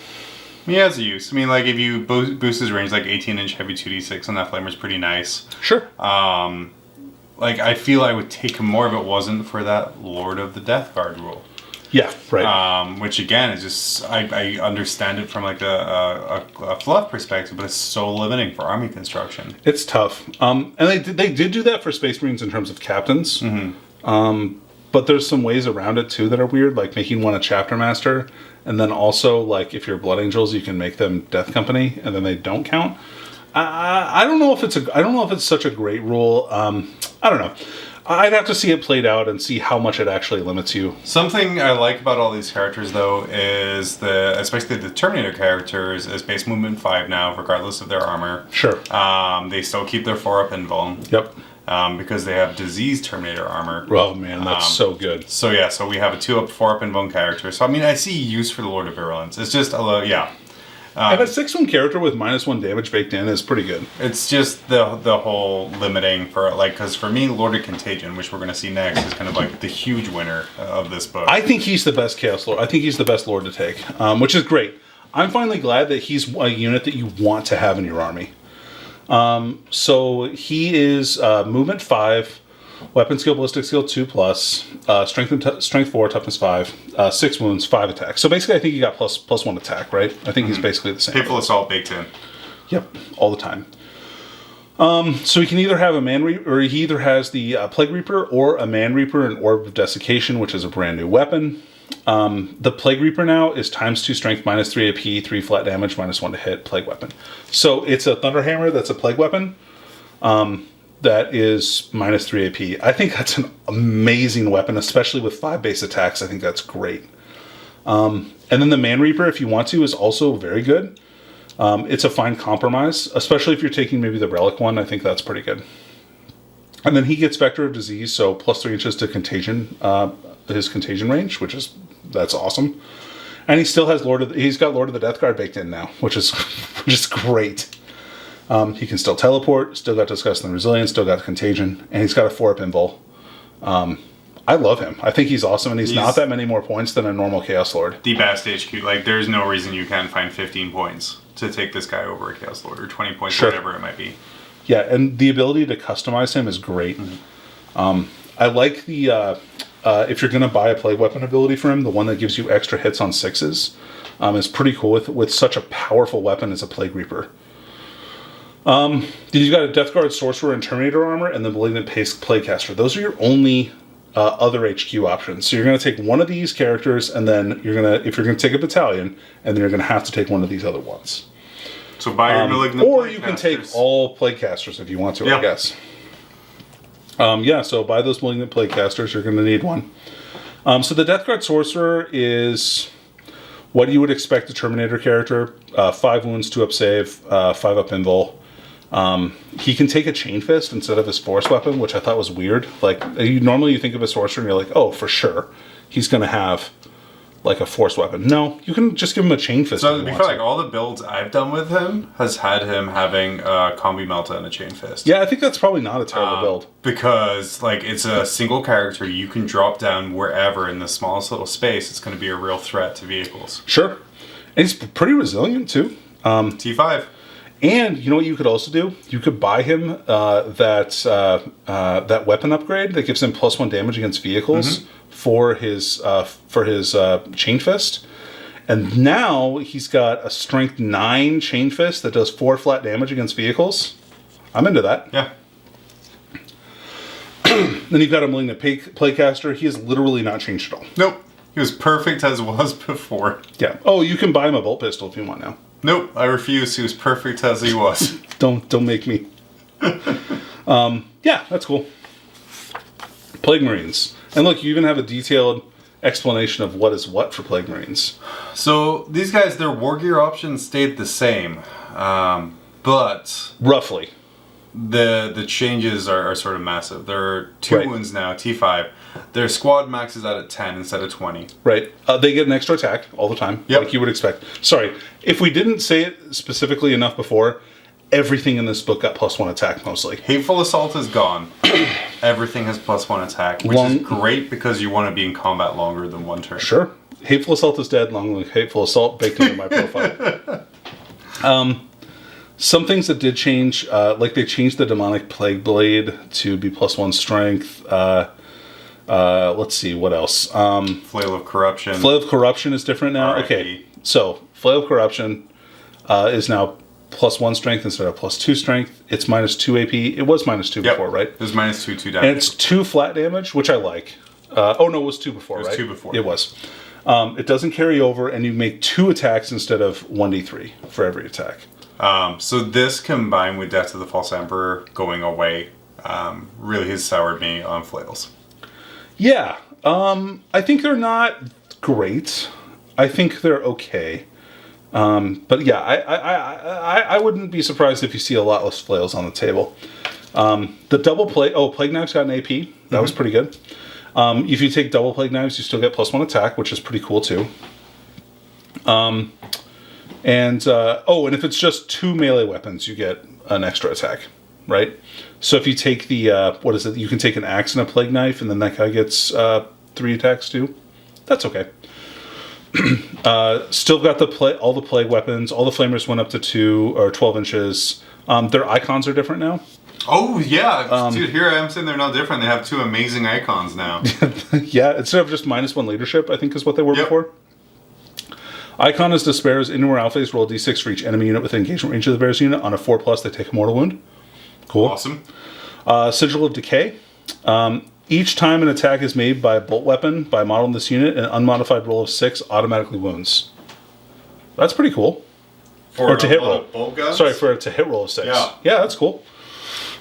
Speaker 2: He has a use. I mean, like, if you boost his range, like 18-inch heavy 2d6 on that flamer's pretty nice.
Speaker 1: Sure.
Speaker 2: Like, I feel I would take him more if it wasn't for that Lord of the Death Guard rule.
Speaker 1: Yeah, right.
Speaker 2: Which, again, is just... I understand it from, like, a fluff perspective, but it's so limiting for army construction.
Speaker 1: It's tough. And they did do that for Space Marines in terms of captains. Mm-hmm. But there's some ways around it, too, that are weird, like making one a Chapter Master. And then also, like, if you're Blood Angels, you can make them Death Company, and then they don't count. I don't know if it's such a great rule. I don't know. I'd have to see it played out and see how much it actually limits you.
Speaker 2: Something I like about all these characters, though, is especially the Terminator characters, is base movement 5 now, regardless of their armor.
Speaker 1: Sure.
Speaker 2: They still keep their 4-up invuln.
Speaker 1: Yep.
Speaker 2: Because they have diseased Terminator armor.
Speaker 1: Oh man, that's so good.
Speaker 2: So yeah, so we have a 2-up, 4-up invuln character. So I mean, I see use for the Lord of Virulence. It's just yeah.
Speaker 1: And a 6-1 character with -1 damage baked in is pretty good.
Speaker 2: It's just the whole limiting for, like, because for me, Lord of Contagion, which we're going to see next, is kind of like the huge winner of this book.
Speaker 1: I think he's the best Chaos Lord. I think he's the best Lord to take, which is great. I'm finally glad that he's a unit that you want to have in your army. So he is movement 5, weapon skill, ballistic skill 2+, strength 4, toughness 5, 6 wounds, 5 attacks. So basically, I think you got plus 1 attack, right? I think he's basically the same.
Speaker 2: Hateful Assault baked in.
Speaker 1: Yep, all the time. So he can either have a Man Reaper, or he either has the Plague Reaper or a Man Reaper and Orb of Desiccation, which is a brand new weapon. The Plague Reaper now is ×2 strength, -3 AP, 3 flat damage, -1 to hit, plague weapon. So it's a Thunderhammer that's a plague weapon that is -3 AP. I think that's an amazing weapon, especially with 5 base attacks. I think that's great. And then the Man Reaper, if you want to, is also very good. It's a fine compromise, especially if you're taking maybe the Relic one. I think that's pretty good. And then he gets Vector of Disease, so +3 inches to contagion, his contagion range, that's awesome. And he still has he's got Lord of the Death Guard baked in now, which is great. He can still teleport, still got Disgusting Resilience, still got Contagion, and he's got a 4-up invul. I love him. I think he's awesome, and he's not that many more points than a normal Chaos Lord.
Speaker 2: The best HQ. Like, there's no reason you can't find 15 points to take this guy over a Chaos Lord, or 20 points, or whatever it might be.
Speaker 1: Yeah, and the ability to customize him is great. Mm-hmm. I like the... if you're going to buy a plague weapon ability for him, the one that gives you extra hits on 6s is pretty cool with such a powerful weapon as a Plague Reaper. You've got a Death Guard Sorcerer and Terminator armor, and the Malignant Plaguecaster. Those are your only other HQ options. So you're going to take one of these characters, and then if you're going to take a battalion, and then you're going to have to take one of these other ones.
Speaker 2: So buy your Malignant
Speaker 1: or you can take all Plaguecasters if you want to, I guess. So buy those Malignant Plaguecasters. You're going to need one. So the Death Guard Sorcerer is what you would expect a Terminator character. 5 wounds, 2-up save, 5-up invul. He can take a Chain Fist instead of his Force weapon, which I thought was weird. Like, normally you think of a Sorcerer and you're like, oh, for sure, he's going to have like a force weapon. No, you can just give him a chain fist.
Speaker 2: So to be fair, like all the builds I've done with him has had him having a combi melta and a chain fist.
Speaker 1: Yeah, I think that's probably not a terrible build.
Speaker 2: Because like it's a single character you can drop down wherever in the smallest little space. It's going to be a real threat to vehicles.
Speaker 1: Sure. And he's pretty resilient too.
Speaker 2: T5.
Speaker 1: And you know what you could also do? You could buy him that weapon upgrade that gives him +1 damage against vehicles for his chain fist. And now he's got a strength 9 chain fist that does 4 flat damage against vehicles. I'm into that.
Speaker 2: Yeah.
Speaker 1: Then you've got a Malignant Playcaster. He has literally not changed at all.
Speaker 2: Nope. He was perfect as was before.
Speaker 1: Yeah. Oh, you can buy him a bolt pistol if you want now.
Speaker 2: Nope, I refuse. He was perfect as he was.
Speaker 1: Don't make me. Yeah, that's cool. Plague Marines. And look, you even have a detailed explanation of what is what for Plague Marines.
Speaker 2: So these guys, their war gear options stayed the same, but
Speaker 1: roughly
Speaker 2: the changes are sort of massive. There are 2 wounds now, T5. Their squad maxes out at 10 instead of 20.
Speaker 1: Right. They get an extra attack all the time, like you would expect. Sorry, if we didn't say it specifically enough before, everything in this book got +1 attack mostly.
Speaker 2: Hateful Assault is gone. Everything has +1 attack, which is great because you want to be in combat longer than 1 turn.
Speaker 1: Sure. Hateful Assault is dead, long live Hateful Assault, baked into my profile. Some things that did change, like they changed the Demonic Plague Blade to be +1 strength. Let's see, what else?
Speaker 2: Flail of Corruption.
Speaker 1: Flail of Corruption is different now.
Speaker 2: R.I.P.
Speaker 1: Okay, so Flail of Corruption is now +1 strength instead of +2 strength. It's -2 AP. It was -2 before, right?
Speaker 2: It was -2 damage.
Speaker 1: And it's 2 flat damage, which I like. Oh no, it was 2 before, right?
Speaker 2: It was 2 before.
Speaker 1: It was. It doesn't carry over, and you make 2 attacks instead of 1d3 for every attack.
Speaker 2: So this combined with Death to the False Emperor going away really has soured me on flails.
Speaker 1: Yeah, I think they're not great. I think they're okay. But yeah, I wouldn't be surprised if you see a lot less flails on the table. The double Plague Knives got an AP. That was pretty good. If you take double Plague Knives, you still get +1 attack, which is pretty cool too. And if it's just 2 melee weapons, you get an extra attack, right? So if you take the, you can take an axe and a Plague Knife, and then that guy gets 3 attacks too. That's okay. Still got all the plague weapons. All the flamers went up to 2 or 12 inches. Their icons are different now.
Speaker 2: Oh yeah, dude! Here I am saying they're not different. They have 2 amazing icons now.
Speaker 1: Yeah, instead of just -1 leadership, I think is what they were before. Icon is Despair's Inward Alphas. Roll a d6 for each enemy unit within engagement range of the bear's unit. On a 4+, they take a mortal wound. Cool.
Speaker 2: Awesome.
Speaker 1: Sigil of Decay. Each time an attack is made by a bolt weapon by a model in this unit, an unmodified roll of 6 automatically wounds. That's pretty cool.
Speaker 2: For
Speaker 1: to hit roll.
Speaker 2: Bolt guns?
Speaker 1: Sorry, for a to hit roll of 6.
Speaker 2: Yeah,
Speaker 1: that's cool.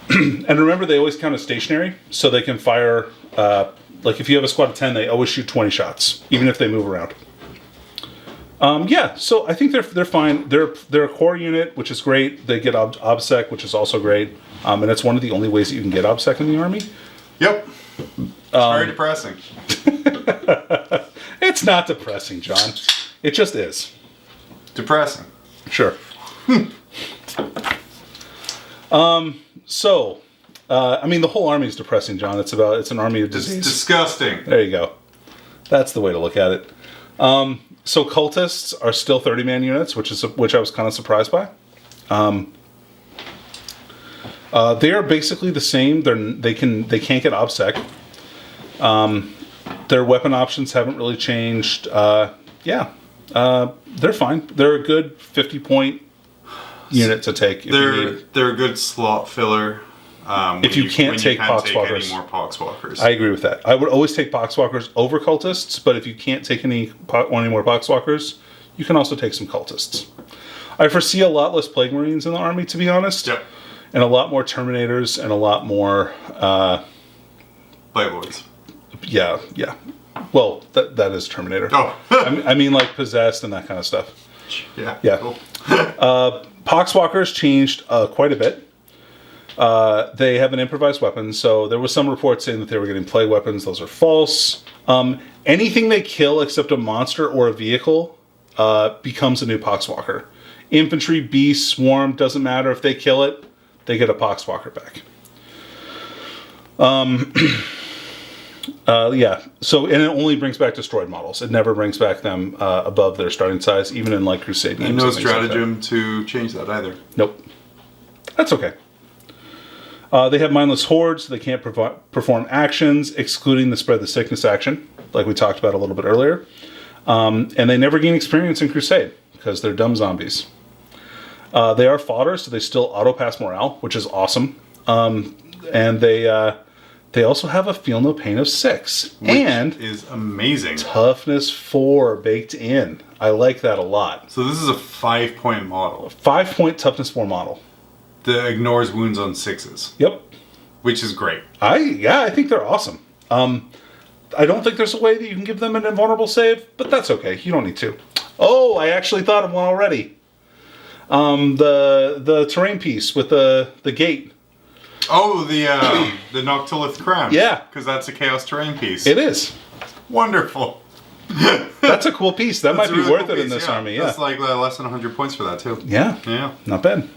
Speaker 1: And remember, they always count as stationary, so they can fire. Like if you have a squad of 10, they always shoot 20 shots, even if they move around. So I think they're fine. They're a core unit, which is great. They get OBSEC, which is also great. And it's one of the only ways that you can get OBSEC in the army.
Speaker 2: Yep. It's very depressing.
Speaker 1: It's not depressing, John. It just is.
Speaker 2: Depressing.
Speaker 1: Sure. The whole army is depressing, John. It's an army of disease.
Speaker 2: It's disgusting.
Speaker 1: There you go. That's the way to look at it. So cultists are still 30-man units, which I was kind of surprised by. They are basically the same. They can't get OBSEC. Their weapon options haven't really changed. They're fine. They're a good 50-point unit to take.
Speaker 2: They're a good slot filler.
Speaker 1: If you can't take Poxwalkers.
Speaker 2: Any more Poxwalkers.
Speaker 1: I agree with that. I would always take Poxwalkers over cultists, but if you can't take any more Poxwalkers, you can also take some cultists. I foresee a lot less Plague Marines in the army, to be honest.
Speaker 2: Yep.
Speaker 1: And a lot more Terminators and a lot more...
Speaker 2: Blade Lords.
Speaker 1: Yeah. Well, that is Terminator.
Speaker 2: Oh.
Speaker 1: I mean like Possessed and that kind of stuff.
Speaker 2: Yeah.
Speaker 1: Yeah.
Speaker 2: Cool.
Speaker 1: Poxwalkers changed quite a bit. They have an improvised weapon, so there was some reports saying that they were getting plague weapons. Those are false. Anything they kill except a monster or a vehicle becomes a new Poxwalker. Infantry, beast, swarm, doesn't matter. If they kill it, they get a Poxwalker back. Yeah. So, and it only brings back destroyed models. It never brings back them above their starting size, even in like Crusade games.
Speaker 2: And no stratagem to change that either.
Speaker 1: Nope. That's okay. They have mindless hordes. So they can't perform actions, excluding the spread the sickness action, like we talked about a little bit earlier. And they never gain experience in Crusade because they're dumb zombies. They are fodder, so they still auto-pass morale, which is awesome. And they also have a feel no pain of 6.
Speaker 2: Which
Speaker 1: and
Speaker 2: is amazing.
Speaker 1: Toughness 4 baked in. I like that a lot.
Speaker 2: So this is a 5-point model.
Speaker 1: 5-point toughness 4 model.
Speaker 2: That ignores wounds on 6s.
Speaker 1: Yep.
Speaker 2: Which is great.
Speaker 1: I think they're awesome. I don't think there's a way that you can give them an invulnerable save, but that's okay. You don't need to. Oh, I actually thought of one already. The terrain piece with the gate.
Speaker 2: Oh, the Noctilith Crown.
Speaker 1: Yeah.
Speaker 2: Because that's a Chaos Terrain piece.
Speaker 1: It is.
Speaker 2: Wonderful.
Speaker 1: That's a cool piece. That might be really worth it in this army. Yeah.
Speaker 2: That's like less than 100 points for that, too.
Speaker 1: Yeah.
Speaker 2: Yeah.
Speaker 1: Not bad.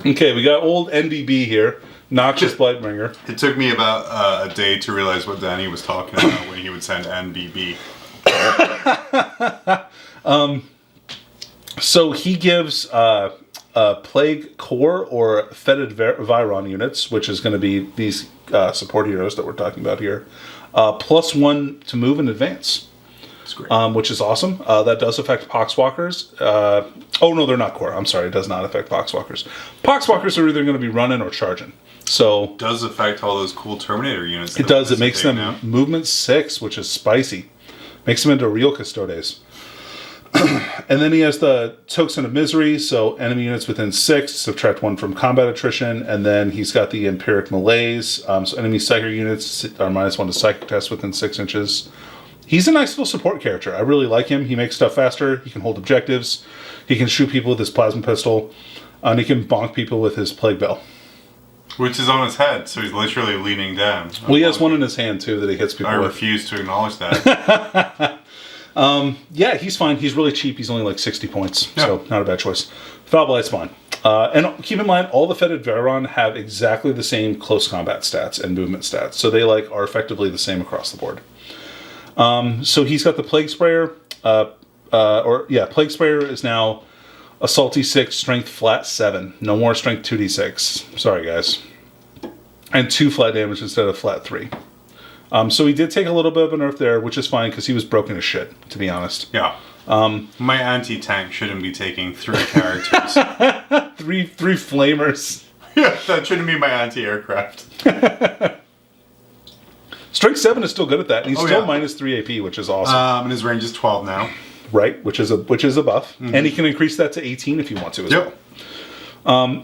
Speaker 1: Okay, we got old NBB here. Noxious Blightbringer.
Speaker 2: It took me about a day to realize what Danny was talking about when he would send NBB.
Speaker 1: So he gives Plague Core or Fetid Viron units, which is going to be these support heroes that we're talking about here, +1 to move and advance.
Speaker 2: That's great.
Speaker 1: Which is awesome. That does affect Poxwalkers. Oh, no, they're not core. I'm sorry, it does not affect Poxwalkers. Poxwalkers are either going to be running or charging. So
Speaker 2: It does affect all those cool Terminator units.
Speaker 1: it does. It makes them movement 6, which is spicy. Makes them into real Custodes. And then he has the Token of Misery, so enemy units within 6, subtract 1 from combat attrition, and then he's got the Empiric Malaise, so enemy psychic units are -1 to psychic tests within 6 inches. He's a nice little support character. I really like him. He makes stuff faster, he can hold objectives, he can shoot people with his plasma pistol, and he can bonk people with his Plague Bell.
Speaker 2: Which is on his head, so he's literally leaning down.
Speaker 1: Well, he has one in his hand, too, that he hits people
Speaker 2: I
Speaker 1: with.
Speaker 2: refuse to acknowledge that.
Speaker 1: Yeah, he's fine. He's really cheap. He's only like 60 points,
Speaker 2: Yeah.
Speaker 1: so not a bad choice. Foul Blight's fine. And keep in mind, all the Fetid Viron have exactly the same close combat stats and movement stats, so they are effectively the same across the board. So he's got the Plague Sprayer. Plague Sprayer is now a salty 6, strength flat 7. No more strength 2d6. Sorry, guys. And 2 flat damage instead of flat 3. So he did take a little bit of a nerf there, which is fine because he was broken as shit, to be honest.
Speaker 2: Yeah. My anti-tank shouldn't be taking 3 characters.
Speaker 1: Three flamers.
Speaker 2: Yeah, that shouldn't be my anti-aircraft.
Speaker 1: Strength 7 is still good at that, and he's still
Speaker 2: yeah.
Speaker 1: -3 AP, which is awesome.
Speaker 2: And his range is 12 now.
Speaker 1: Right, which is a buff, and he can increase that to 18 if you want to as well.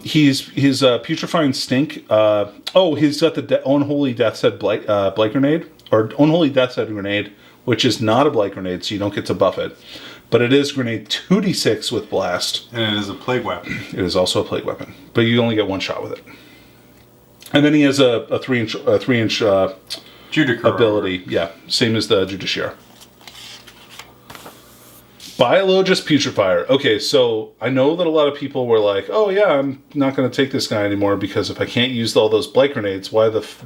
Speaker 1: His putrefying stink. He's got the unholy death's head blight grenade, or unholy death's head grenade, which is not a blight grenade, so you don't get to buff it, but it is grenade 2d6 with blast,
Speaker 2: and it is a plague weapon.
Speaker 1: It is also a plague weapon, but you only get 1 shot with it. And then he has a 3-inch
Speaker 2: Judicator
Speaker 1: ability, same as the Judiciary. Biologus Putrefier. Okay, so I know that a lot of people were like, "Oh yeah, I'm not going to take this guy anymore because if I can't use all those blight grenades, why the F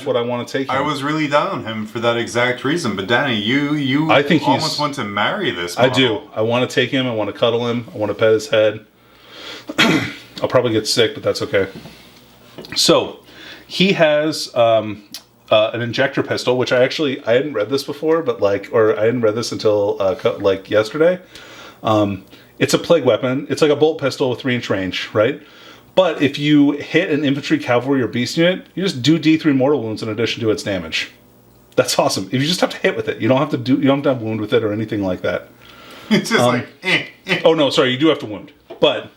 Speaker 1: would I want to take him?"
Speaker 2: I was really down on him for that exact reason. But Danny, you
Speaker 1: I think
Speaker 2: almost want to marry this model.
Speaker 1: I do. I want to take him. I want to cuddle him. I want to pet his head. I'll probably get sick, but that's okay. So he has an injector pistol, which I hadn't read this before, but I hadn't read this until yesterday. It's a plague weapon. It's like a bolt pistol with 3-inch range, right? But if you hit an infantry, cavalry, or beast unit, you just do D3 mortal wounds in addition to its damage. That's awesome. If you just have to hit with it, you don't have to have wound with it or anything like that.
Speaker 2: It's just
Speaker 1: Oh no, sorry, you do have to wound. But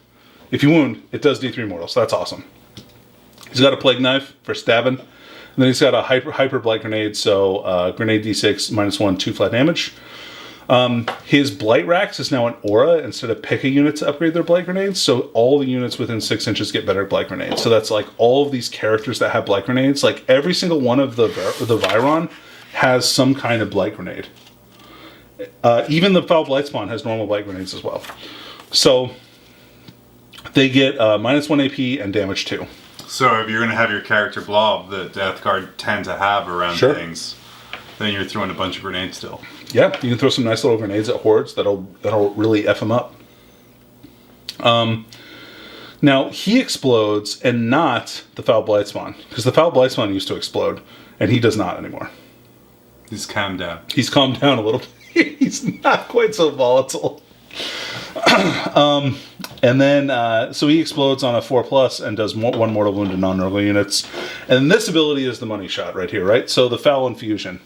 Speaker 1: if you wound, it does D3 mortal, so that's awesome. He's got a plague knife for stabbing. And then he's got a hyper blight grenade, so grenade D6 -1, 2 flat damage. His Blight Racks is now an aura instead of pick a unit to upgrade their Blight Grenades, so all the units within 6 inches get better Blight Grenades. So that's like all of these characters that have Blight Grenades, like every single one of the Viron has some kind of Blight Grenade. Even the Foul Blightspawn has normal Blight Grenades as well. So they get -1 AP and damage 2.
Speaker 2: So if you're going to have your character blob, the Death Guard tend to have around things, then you're throwing a bunch of grenades still.
Speaker 1: Yeah, you can throw some nice little grenades at hordes that'll really F them up. Now, he explodes and not the Foul Blightspawn, because the Foul Blightspawn used to explode, and he does not anymore.
Speaker 2: He's calmed down.
Speaker 1: He's calmed down a little bit. He's not quite so volatile. And then, so he explodes on a 4+ and does 1 mortal wound to non-normal units. And this ability is the money shot right here, right? So the Foul Infusion.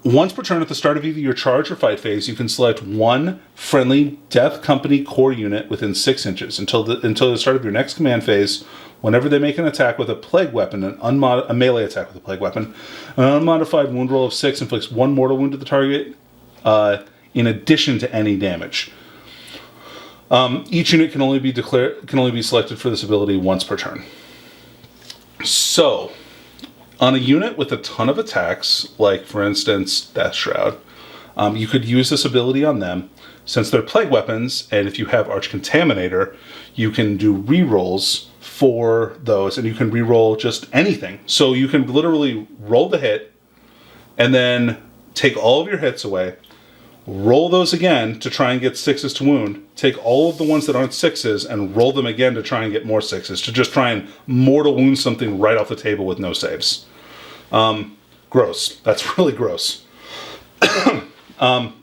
Speaker 1: Once per turn at the start of either your charge or fight phase, you can select 1 friendly Death Company core unit within 6 inches until the start of your next command phase. Whenever they make an attack with a plague weapon, a melee attack with a plague weapon, an unmodified wound roll of 6 inflicts 1 mortal wound to the target, in addition to any damage. Each unit can only be selected for this ability once per turn. So, on a unit with a ton of attacks, like for instance Death Shroud, you could use this ability on them. Since they're plague weapons, and if you have Arch Contaminator, you can do rerolls for those, and you can reroll just anything. So you can literally roll the hit, and then take all of your hits away, roll those again to try and get 6s to wound, take all of the ones that aren't 6s and roll them again to try and get more 6s, to just try and mortal wound something right off the table with no saves. Gross. That's really gross.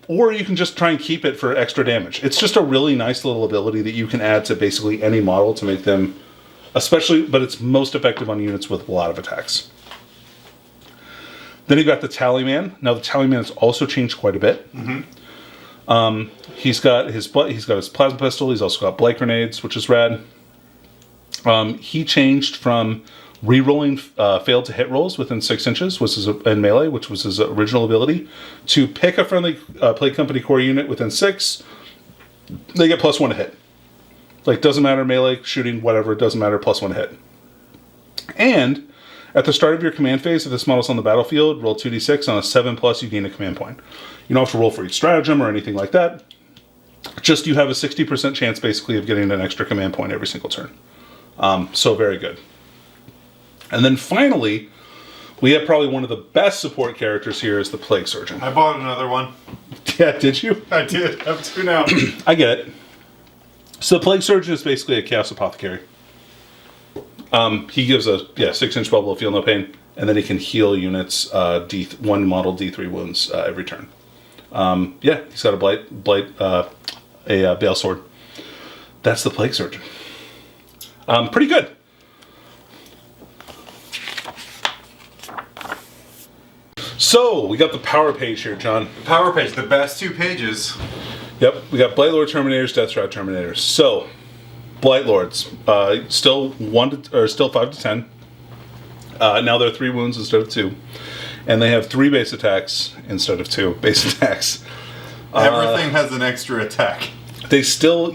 Speaker 1: Or you can just try and keep it for extra damage. It's just a really nice little ability that you can add to basically any model to make them, but it's most effective on units with a lot of attacks. Then you got the Tallyman. Now the Tallyman has also changed quite a bit. Mm-hmm. He's got his plasma pistol. He's also got Blight Grenades, which is rad. He changed from rerolling failed to hit rolls within 6 inches, in melee, which was his original ability, to pick a friendly Plague Company core unit within 6. They get +1 to hit. Like, doesn't matter, melee, shooting, whatever, it doesn't matter, +1 to hit. And at the start of your command phase, if this model's on the battlefield, roll 2d6. On a 7+, you gain a command point. You don't have to roll for each stratagem or anything like that. Just you have a 60% chance, basically, of getting an extra command point every single turn. So very good. And then finally, we have probably one of the best support characters here is the Plague Surgeon.
Speaker 2: I bought another one.
Speaker 1: Yeah, did you?
Speaker 2: I did. I have 2 now.
Speaker 1: I get it. So the Plague Surgeon is basically a Chaos Apothecary. He gives a 6-inch bubble of Feel No Pain, and then he can heal units 1 model D3 wounds every turn. He's got a Bale Sword. That's the Plague Surgeon. Pretty good. So, we got the power page here, John.
Speaker 2: The power page, the best 2 pages.
Speaker 1: Yep, we got Blightlord Terminators, Death Shroud Terminators. So, Blightlords, still 5 to 10. Now they're 3 wounds instead of 2, and they have 3 base attacks instead of 2 base attacks.
Speaker 2: Everything has an extra attack.
Speaker 1: They still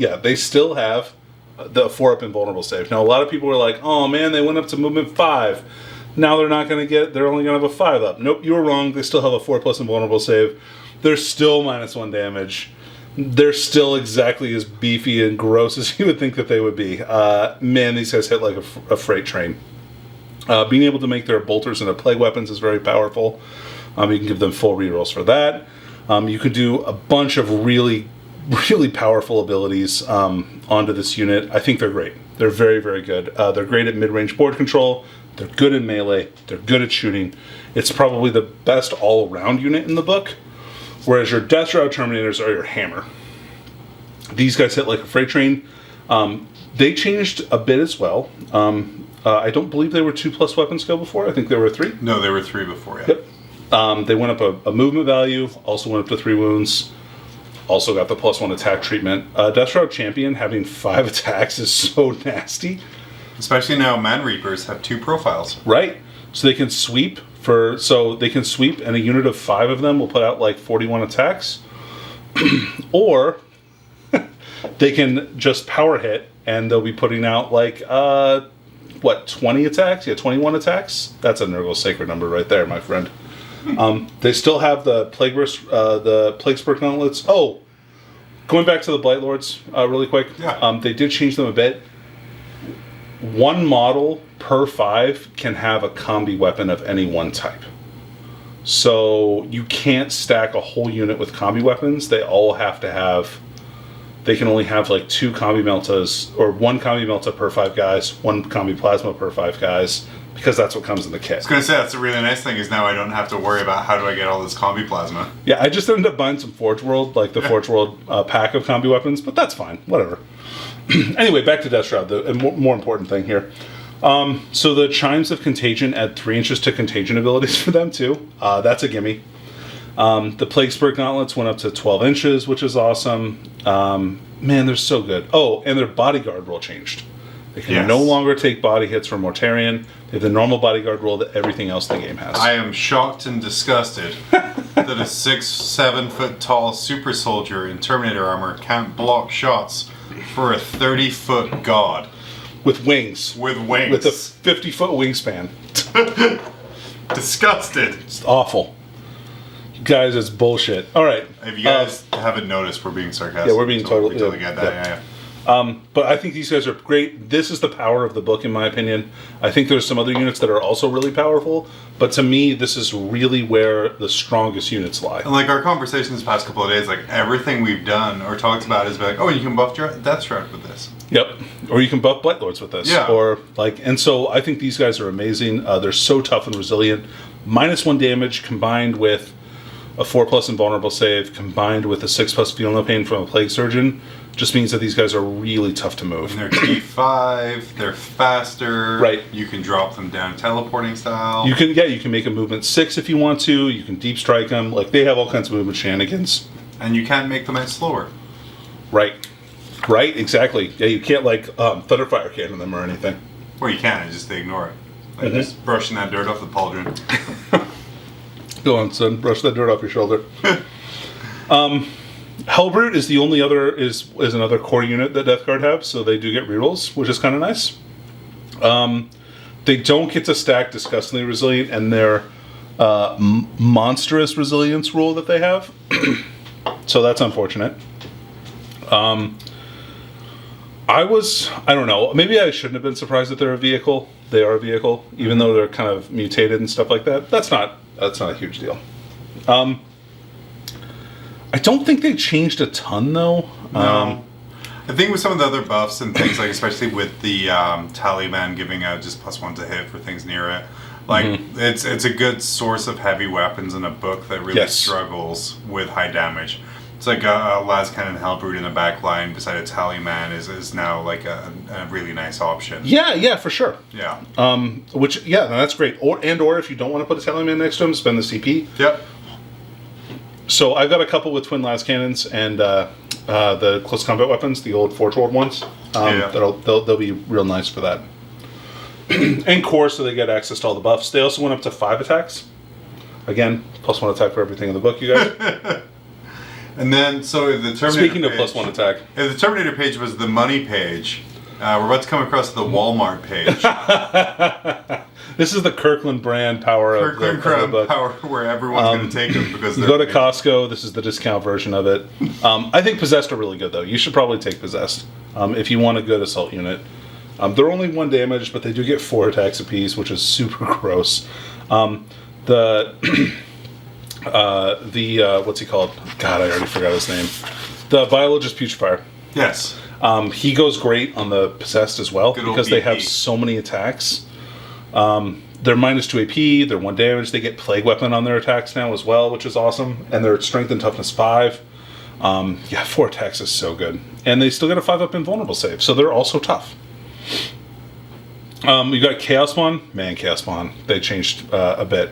Speaker 1: have the 4-up invulnerable save. Now a lot of people are like, "Oh man, they went up to movement 5. Now they're only gonna have a 5-up." Nope, you were wrong. They still have a 4+ invulnerable save. They're still -1 damage. They're still exactly as beefy and gross as you would think that they would be. Man, these guys hit like a freight train. Being able to make their bolters into plague weapons is very powerful. You can give them full rerolls for that. You can do a bunch of really, really powerful abilities onto this unit. I think they're great. They're very, very good. They're great at mid-range board control. They're good in melee. They're good at shooting. It's probably the best all-around unit in the book. Whereas your Death Shroud Terminators are your hammer. These guys hit like a freight train. They changed a bit as well. I don't believe they were 2+ weapon skill before. I think they were 3.
Speaker 2: No, they were 3 before, yeah.
Speaker 1: Yep. They went up a movement value, also went up to 3 wounds, also got the +1 attack treatment. Death Shroud Champion having 5 attacks is so nasty.
Speaker 2: Especially now Man Reapers have 2 profiles.
Speaker 1: Right. So they can sweep So they can sweep, and a unit of 5 of them will put out like 41 attacks, or they can just power hit, and they'll be putting out like 20 attacks? Yeah, 21 attacks. That's a Nurgle sacred number right there, my friend. They still have the Plague Spur Gauntlets. Oh, going back to the Blight Lords really quick.
Speaker 2: Yeah.
Speaker 1: They did change them a bit. 1 model per 5 can have a combi weapon of any one type. So you can't stack a whole unit with combi weapons. They all have to have... They can only have like 2 combi meltas, or 1 combi melta per 5 guys, 1 combi plasma per 5 guys, because that's what comes in the kit.
Speaker 2: I was going to say, that's the really nice thing, is now I don't have to worry about how do I get all this combi plasma.
Speaker 1: Yeah, I just ended up buying some Forge World, like the Forge World pack of combi weapons, but that's fine, whatever. Anyway, back to Death Shroud, the more important thing here. So the Chimes of Contagion add 3 inches to contagion abilities for them too. That's a gimme. The Plague Spur Gauntlets went up to 12 inches, which is awesome. Man, they're so good. Oh, and their bodyguard rule changed. They can no longer take body hits from Mortarion. They have the normal bodyguard rule that everything else in the game has.
Speaker 2: I am shocked and disgusted that a 6-7 foot tall super soldier in Terminator armor can't block shots for a 30-foot god.
Speaker 1: With wings.
Speaker 2: With wings.
Speaker 1: With a 50-foot wingspan.
Speaker 2: Disgusted.
Speaker 1: It's awful. Guys, it's bullshit. All right.
Speaker 2: If you guys haven't noticed, we're being sarcastic.
Speaker 1: Yeah, we're being totally
Speaker 2: get that. Yeah.
Speaker 1: But I think these guys are great. This is the power of the book, in my opinion. I think there's some other units that are also really powerful, but to me, this is really where the strongest units lie.
Speaker 2: And like our conversations the past couple of days, like everything we've done or talked about is like, oh, you can buff Death Shroud with this.
Speaker 1: Yep. Or you can buff Blight Lords with this.
Speaker 2: Yeah.
Speaker 1: Or and so I think these guys are amazing. They're so tough and resilient. -1 damage combined with a 4+ invulnerable save combined with a 6+ feel no pain from a Plague Surgeon just means that these guys are really tough to move.
Speaker 2: And they're T5, they're faster.
Speaker 1: Right.
Speaker 2: You can drop them down teleporting style.
Speaker 1: You can make a movement 6 if you want to. You can deep strike them. Like, they have all kinds of movement shenanigans.
Speaker 2: And you can't make them out slower.
Speaker 1: Right. Right, exactly. Yeah, you can't like Thunderfire cannon them or anything.
Speaker 2: Or you can, just they ignore it. Like just brushing that dirt off the pauldron.
Speaker 1: Go on, son. Brush that dirt off your shoulder. Hellbrute is the only other is another core unit that Death Guard have, so they do get rerolls, which is kind of nice. They don't get to stack Disgustingly Resilient and their monstrous resilience rule that they have, so that's unfortunate. I don't know, maybe I shouldn't have been surprised that they're a vehicle. They are a vehicle, even though they're kind of mutated and stuff like that. That's not a huge deal. I don't think they changed a ton, though.
Speaker 2: No. I think with some of the other buffs and things, like especially with the Taliban giving out just +1 to hit for things near it, like it's a good source of heavy weapons in a book that really struggles with high damage. It's like a Las Cannon Hellbrute in the back line beside a Taliban is now like a really nice option.
Speaker 1: Yeah, for sure.
Speaker 2: Yeah.
Speaker 1: That's great. Or if you don't want to put a Taliban next to him, spend the CP.
Speaker 2: Yep.
Speaker 1: So I've got a couple with twin las cannons and the close combat weapons, the old Forge World ones. They'll be real nice for that. And core, so they get access to all the buffs. They also went up to 5 attacks. Again, +1 attack for everything in the book, you guys.
Speaker 2: And then, so the Terminator
Speaker 1: Speaking of
Speaker 2: page,
Speaker 1: +1 attack.
Speaker 2: If the Terminator page was the money page, we're about to come across the Walmart page.
Speaker 1: This is the Kirkland brand power of the book.
Speaker 2: Power where everyone's going to take them because
Speaker 1: you go to Costco. This is the discount version of it. I think Possessed are really good though. You should probably take Possessed if you want a good assault unit. They're only 1 damage, but they do get 4 attacks apiece, which is super gross. The what's he called? God, I already forgot his name. The Biologist Putrefier.
Speaker 2: Yes.
Speaker 1: He goes great on the Possessed as well because they have so many attacks. They're -2 AP, they're 1 damage, they get Plague Weapon on their attacks now as well, which is awesome, and they're Strength and Toughness 5. 4 attacks is so good. And they still get a 5-up invulnerable save, so they're also tough. You got Chaos Spawn. Man, Chaos Spawn, they changed a bit.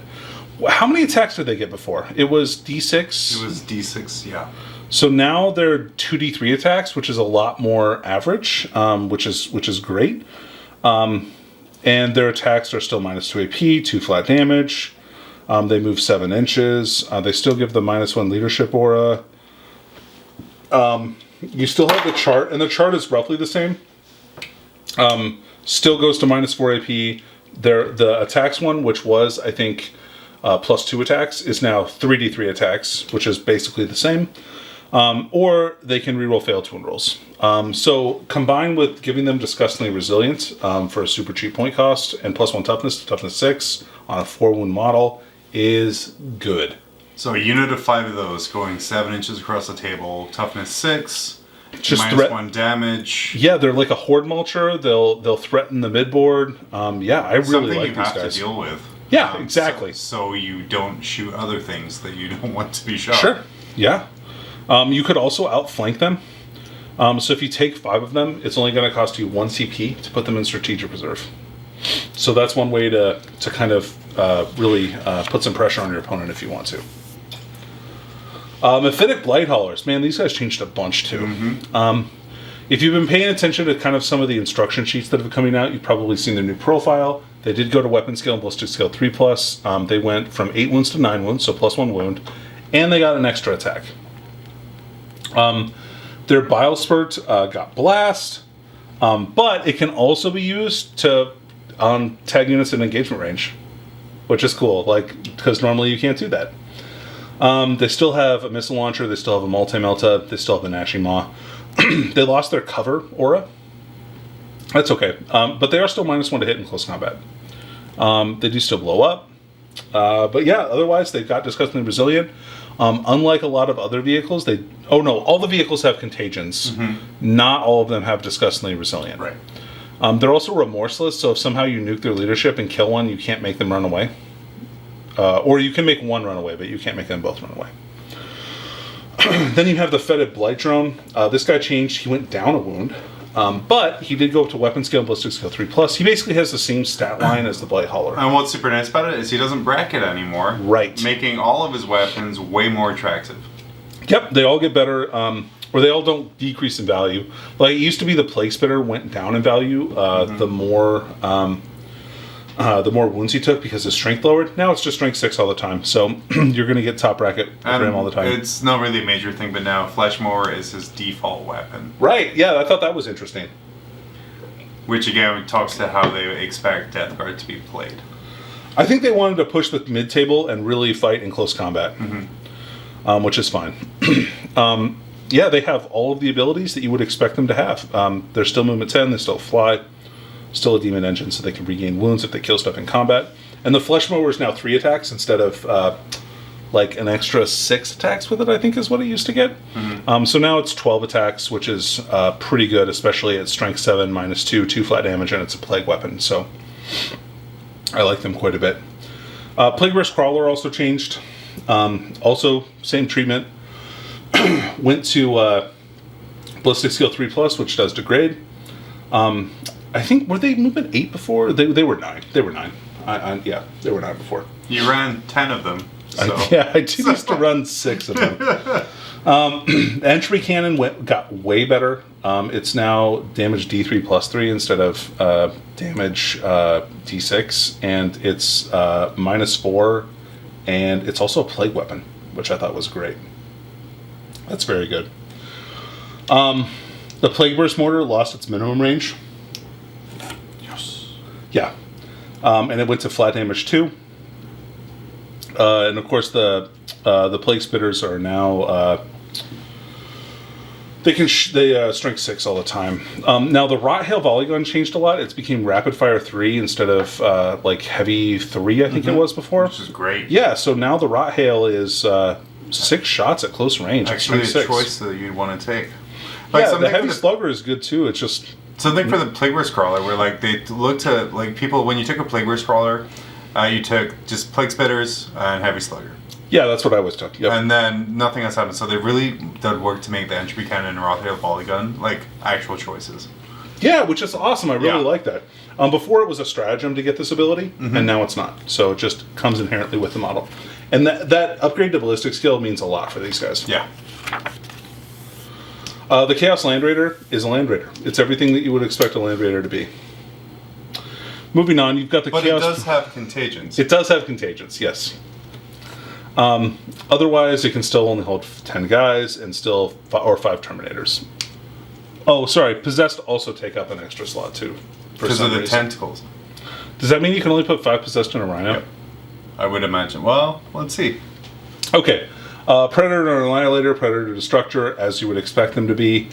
Speaker 1: How many attacks did they get before? It was D6?
Speaker 2: It was D6, yeah.
Speaker 1: So now they're 2d3 attacks, which is a lot more average, which is great. And their attacks are still -2 AP, 2 flat damage. They move 7 inches. They still give the -1 leadership aura. You still have the chart, and the chart is roughly the same. Still goes to -4 AP. The attacks one, which was, I think, +2 attacks, is now 3d3 attacks, which is basically the same. Or they can reroll failed wound rolls. So combined with giving them disgustingly resilient for a super cheap point cost and +1 toughness to toughness 6 on a 4 wound model is good.
Speaker 2: So a unit of 5 of those going 7 inches across the table, toughness 6,
Speaker 1: Just
Speaker 2: -1 damage.
Speaker 1: Yeah, they're like a horde mulcher. They'll threaten the midboard. Yeah, I really
Speaker 2: Something
Speaker 1: like
Speaker 2: you
Speaker 1: these
Speaker 2: have
Speaker 1: guys.
Speaker 2: to deal with.
Speaker 1: Yeah, exactly.
Speaker 2: So you don't shoot other things that you don't want to be shot.
Speaker 1: Sure. Yeah. You could also outflank them. So if you take 5 of them, it's only going to cost you 1 CP to put them in strategic reserve. So that's one way to kind of really put some pressure on your opponent if you want to. Mephitic Blight Haulers. Man, these guys changed a bunch too.
Speaker 2: Mm-hmm.
Speaker 1: If you've been paying attention to kind of some of the instruction sheets that have been coming out, you've probably seen their new profile. They did go to weapon skill and ballistic skill 3+. They went from 8 wounds to 9 wounds, so +1 wound. And they got an extra attack. Their Bile Spurt got Blast, but it can also be used to tag units in engagement range, which is cool, because normally you can't do that. They still have a missile launcher, they still have a multi-melta, they still have the Gnashing Maw. They lost their cover aura. That's okay, but they are still -1 to hit in close combat. They do still blow up, but yeah, otherwise they've got disgustingly resilient. Unlike a lot of other vehicles, all the vehicles have contagions.
Speaker 2: Mm-hmm.
Speaker 1: Not all of them have disgustingly resilient.
Speaker 2: Right.
Speaker 1: They're also remorseless, so if somehow you nuke their leadership and kill one, you can't make them run away. Or you can make one run away, but you can't make them both run away. Then you have the Fetid Blight Drone. This guy changed. He went down a wound. But he did go up to weapon skill and ballistic skill 3+. He basically has the same stat line as the Blight Hauler.
Speaker 2: And what's super nice about it is he doesn't bracket anymore.
Speaker 1: Right.
Speaker 2: Making all of his weapons way more attractive.
Speaker 1: Yep, they all get better, or they all don't decrease in value. Like, it used to be the Plague Spitter went down in value the more wounds he took because his strength lowered. Now it's just strength 6 all the time. So you're going to get top bracket for him all the time.
Speaker 2: It's not really a major thing, but now Flesh Mower is his default weapon.
Speaker 1: Right, yeah, I thought that was interesting.
Speaker 2: Which again talks to how they expect Death Guard to be played.
Speaker 1: I think they wanted to push the mid-table and really fight in close combat, which is fine. Yeah, they have all of the abilities that you would expect them to have. They're still movement 10, they still fly. Still a demon engine, so they can regain wounds if they kill stuff in combat. And the Flesh Mower is now 3 attacks instead of an extra 6 attacks with it, I think is what it used to get. So now it's 12 attacks, which is pretty good, especially at strength 7, -2, 2 flat damage, and it's a plague weapon. So I like them quite a bit. Plague Burst Crawler also changed. Also, same treatment. Went to ballistic skill 3+, which does degrade. I think, were they movement 8 before? They were 9. They were 9. Yeah, they were 9 before.
Speaker 2: You ran 10 of them. So.
Speaker 1: I did used to run 6 of them. Entry Cannon got way better. It's now damage D3 +3 instead of damage D6. And it's -4. And it's also a plague weapon, which I thought was great. That's very good. The Plague Burst Mortar lost its minimum range. Yeah, and it went to flat damage 2, and of course the Plague Spitters are now they strength 6 all the time. Now the Rot Hail Volley Gun changed a lot. It's became Rapid Fire 3 instead of Heavy 3, I think it was before.
Speaker 2: Which is great.
Speaker 1: Yeah, so now the Rot Hail is 6 shots at close range.
Speaker 2: Actually, a
Speaker 1: 6.
Speaker 2: choice that you'd want to take.
Speaker 1: Yeah, the Heavy Slugger is good too. It's just
Speaker 2: something for the Plague Burst Crawler, where they look to people when you took a Plague Burst Crawler, you took just Plague Spitters and Heavy Slugger.
Speaker 1: Yeah, that's what I always took. Yep.
Speaker 2: And then nothing else happened. So they really did work to make the Entry Cannon and Rot Hail Volley Gun actual choices.
Speaker 1: Yeah, which is awesome. I really like that. Before it was a stratagem to get this ability, and now it's not. So it just comes inherently with the model. And that upgrade to ballistic skill means a lot for these guys.
Speaker 2: Yeah.
Speaker 1: The Chaos Land Raider is a Land Raider. It's everything that you would expect a Land Raider to be. Moving on, you've got the
Speaker 2: But
Speaker 1: Chaos...
Speaker 2: it does have contagions.
Speaker 1: It does have contagions, yes. Otherwise, it can still only hold 10 guys and still or 5 Terminators. Oh, sorry. Possessed also take up an extra slot too.
Speaker 2: Because of the tentacles.
Speaker 1: Does that mean you can only put 5 Possessed in a Rhino?
Speaker 2: Yep. I would imagine. Well, let's see.
Speaker 1: Okay. Predator and Annihilator, Predator Destructor, as you would expect them to be.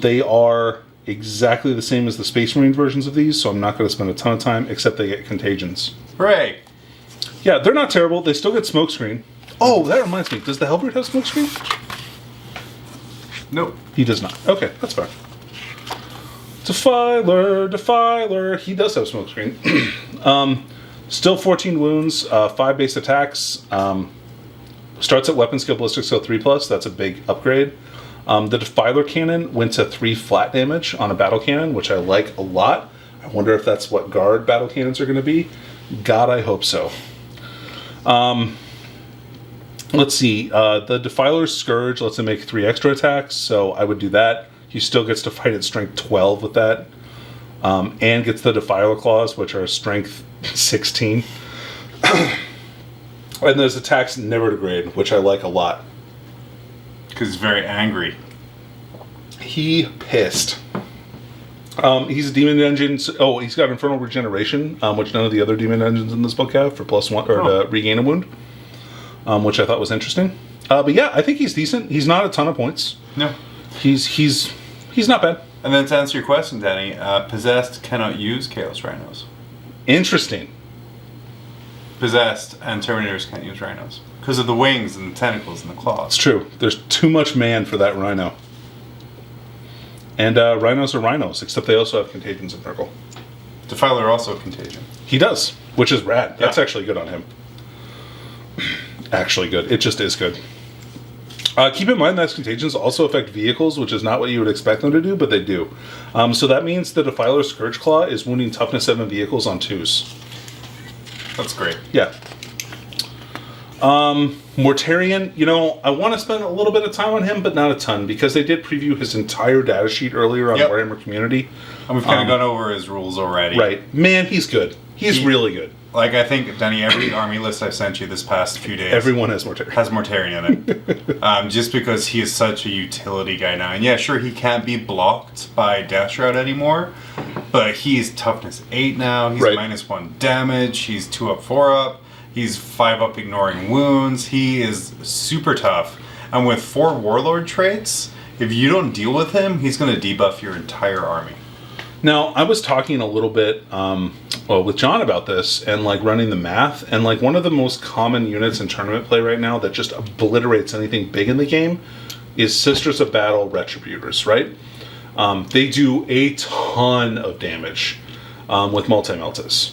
Speaker 1: They are exactly the same as the Space Marine versions of these, so I'm not going to spend a ton of time, except they get Contagions.
Speaker 2: Hooray!
Speaker 1: Yeah, they're not terrible. They still get Smokescreen. Oh, that reminds me. Does the Hellbrute have Smokescreen?
Speaker 2: Nope.
Speaker 1: He does not. Okay, that's fine. Defiler. He does have Smokescreen. Still 14 wounds, 5 base attacks. Starts at Weapon Skill Ballistic Skill 3+. That's a big upgrade. The Defiler Cannon went to 3 flat damage on a battle cannon, which I like a lot. I wonder if that's what guard battle cannons are going to be. God, I hope so. Let's see. The Defiler's Scourge lets him make 3 extra attacks, so I would do that. He still gets to fight at Strength 12 with that. And gets the Defiler Claws, which are Strength 16. And there's attacks never degrade, which I like a lot.
Speaker 2: Because he's very angry.
Speaker 1: He pissed. He's a demon engine. Oh, he's got Infernal Regeneration, which none of the other demon engines in this book have for +1 or to regain a wound, which I thought was interesting. But yeah, I think he's decent. He's not a ton of points.
Speaker 2: No,
Speaker 1: he's not bad.
Speaker 2: And then to answer your question, Danny, Possessed cannot use Chaos Rhinos.
Speaker 1: Interesting.
Speaker 2: Possessed and Terminators can't use Rhinos because of the wings and the tentacles and the claws.
Speaker 1: It's true. There's too much man for that Rhino. And Rhinos are Rhinos, except they also have Contagions and Nurgle.
Speaker 2: Defiler also Contagion.
Speaker 1: He does, which is rad.
Speaker 2: Yeah.
Speaker 1: That's actually good on him. Actually good. It just is good. Keep in mind that Contagions also affect vehicles, which is not what you would expect them to do, but they do. So that means the Defiler's Scourge Claw is wounding Toughness 7 vehicles on 2s.
Speaker 2: That's great.
Speaker 1: Yeah. Mortarion, I want to spend a little bit of time on him, but not a ton, because they did preview his entire data sheet earlier on Warhammer Community.
Speaker 2: And we've kind of gone over his rules already.
Speaker 1: Right. Man, he's good. He's really good.
Speaker 2: Like, I think, Danny, every army list I've sent you this past few days...
Speaker 1: Everyone has Mortarion.
Speaker 2: Has Mortarion in it. Just because he is such a utility guy now. And yeah, sure, he can't be blocked by Death Shroud anymore, but he's toughness 8 now. He's -1 damage. He's 2 up, 4 up. He's 5 up ignoring wounds. He is super tough. And with 4 Warlord traits, if you don't deal with him, he's going to debuff your entire army.
Speaker 1: Now, I was talking a little bit with John about this and running the math. And one of the most common units in tournament play right now that just obliterates anything big in the game is Sisters of Battle Retributors, right? They do a ton of damage with Multi-Meltas.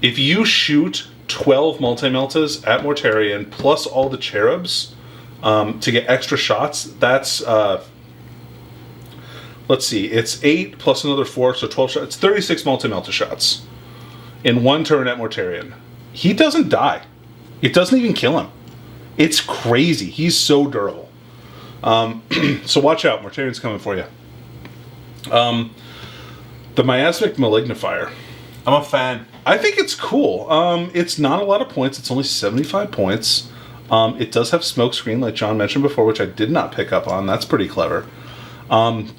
Speaker 1: If you shoot 12 Multi-Meltas at Mortarion plus all the Cherubs to get extra shots, that's... let's see, it's 8 plus another 4, so 12 shots. It's 36 Multi-Melta shots in 1 turn at Mortarion. He doesn't die. It doesn't even kill him. It's crazy. He's so durable. So watch out. Mortarion's coming for you. The Miasmic Malignifier.
Speaker 2: I'm a fan.
Speaker 1: I think it's cool. It's not a lot of points. It's only 75 points. It does have Smokescreen, like John mentioned before, which I did not pick up on. That's pretty clever.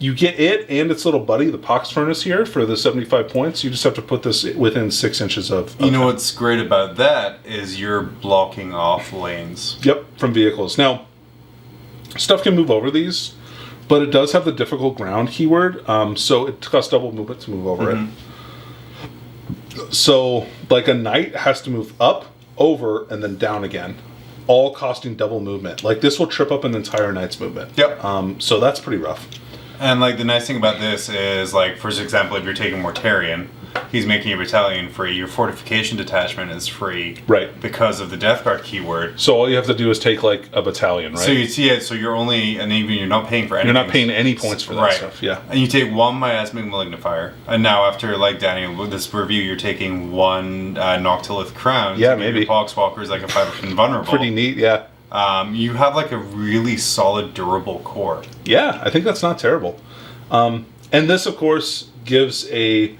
Speaker 1: You get it and its little buddy, the Pox Furnace here, for the 75 points. You just have to put this within 6 inches of
Speaker 2: You know what's great about that is you're blocking off lanes.
Speaker 1: Yep, from vehicles. Now, stuff can move over these, but it does have the difficult ground keyword, so it costs double movement to move over it. So, a knight has to move up, over, and then down again, all costing double movement. This will trip up an entire knight's movement.
Speaker 2: Yep.
Speaker 1: So that's pretty rough.
Speaker 2: And the nice thing about this is for example, if you're taking Mortarion, he's making your battalion free. Your fortification detachment is free,
Speaker 1: right?
Speaker 2: Because of the Death Guard keyword.
Speaker 1: So all you have to do is take a battalion, right?
Speaker 2: So you see it. So you're only, and even you're not paying for anything.
Speaker 1: You're not paying any points for that stuff. Yeah.
Speaker 2: And you take 1 Miasmic Malignifier, and now after Danny with this review, you're taking 1 Noctilith Crown.
Speaker 1: Yeah,
Speaker 2: to
Speaker 1: maybe.
Speaker 2: Your Poxwalkers a 5 invulnerable.
Speaker 1: Pretty neat, yeah.
Speaker 2: You have a really solid, durable core.
Speaker 1: Yeah, I think that's not terrible. And this, of course, gives a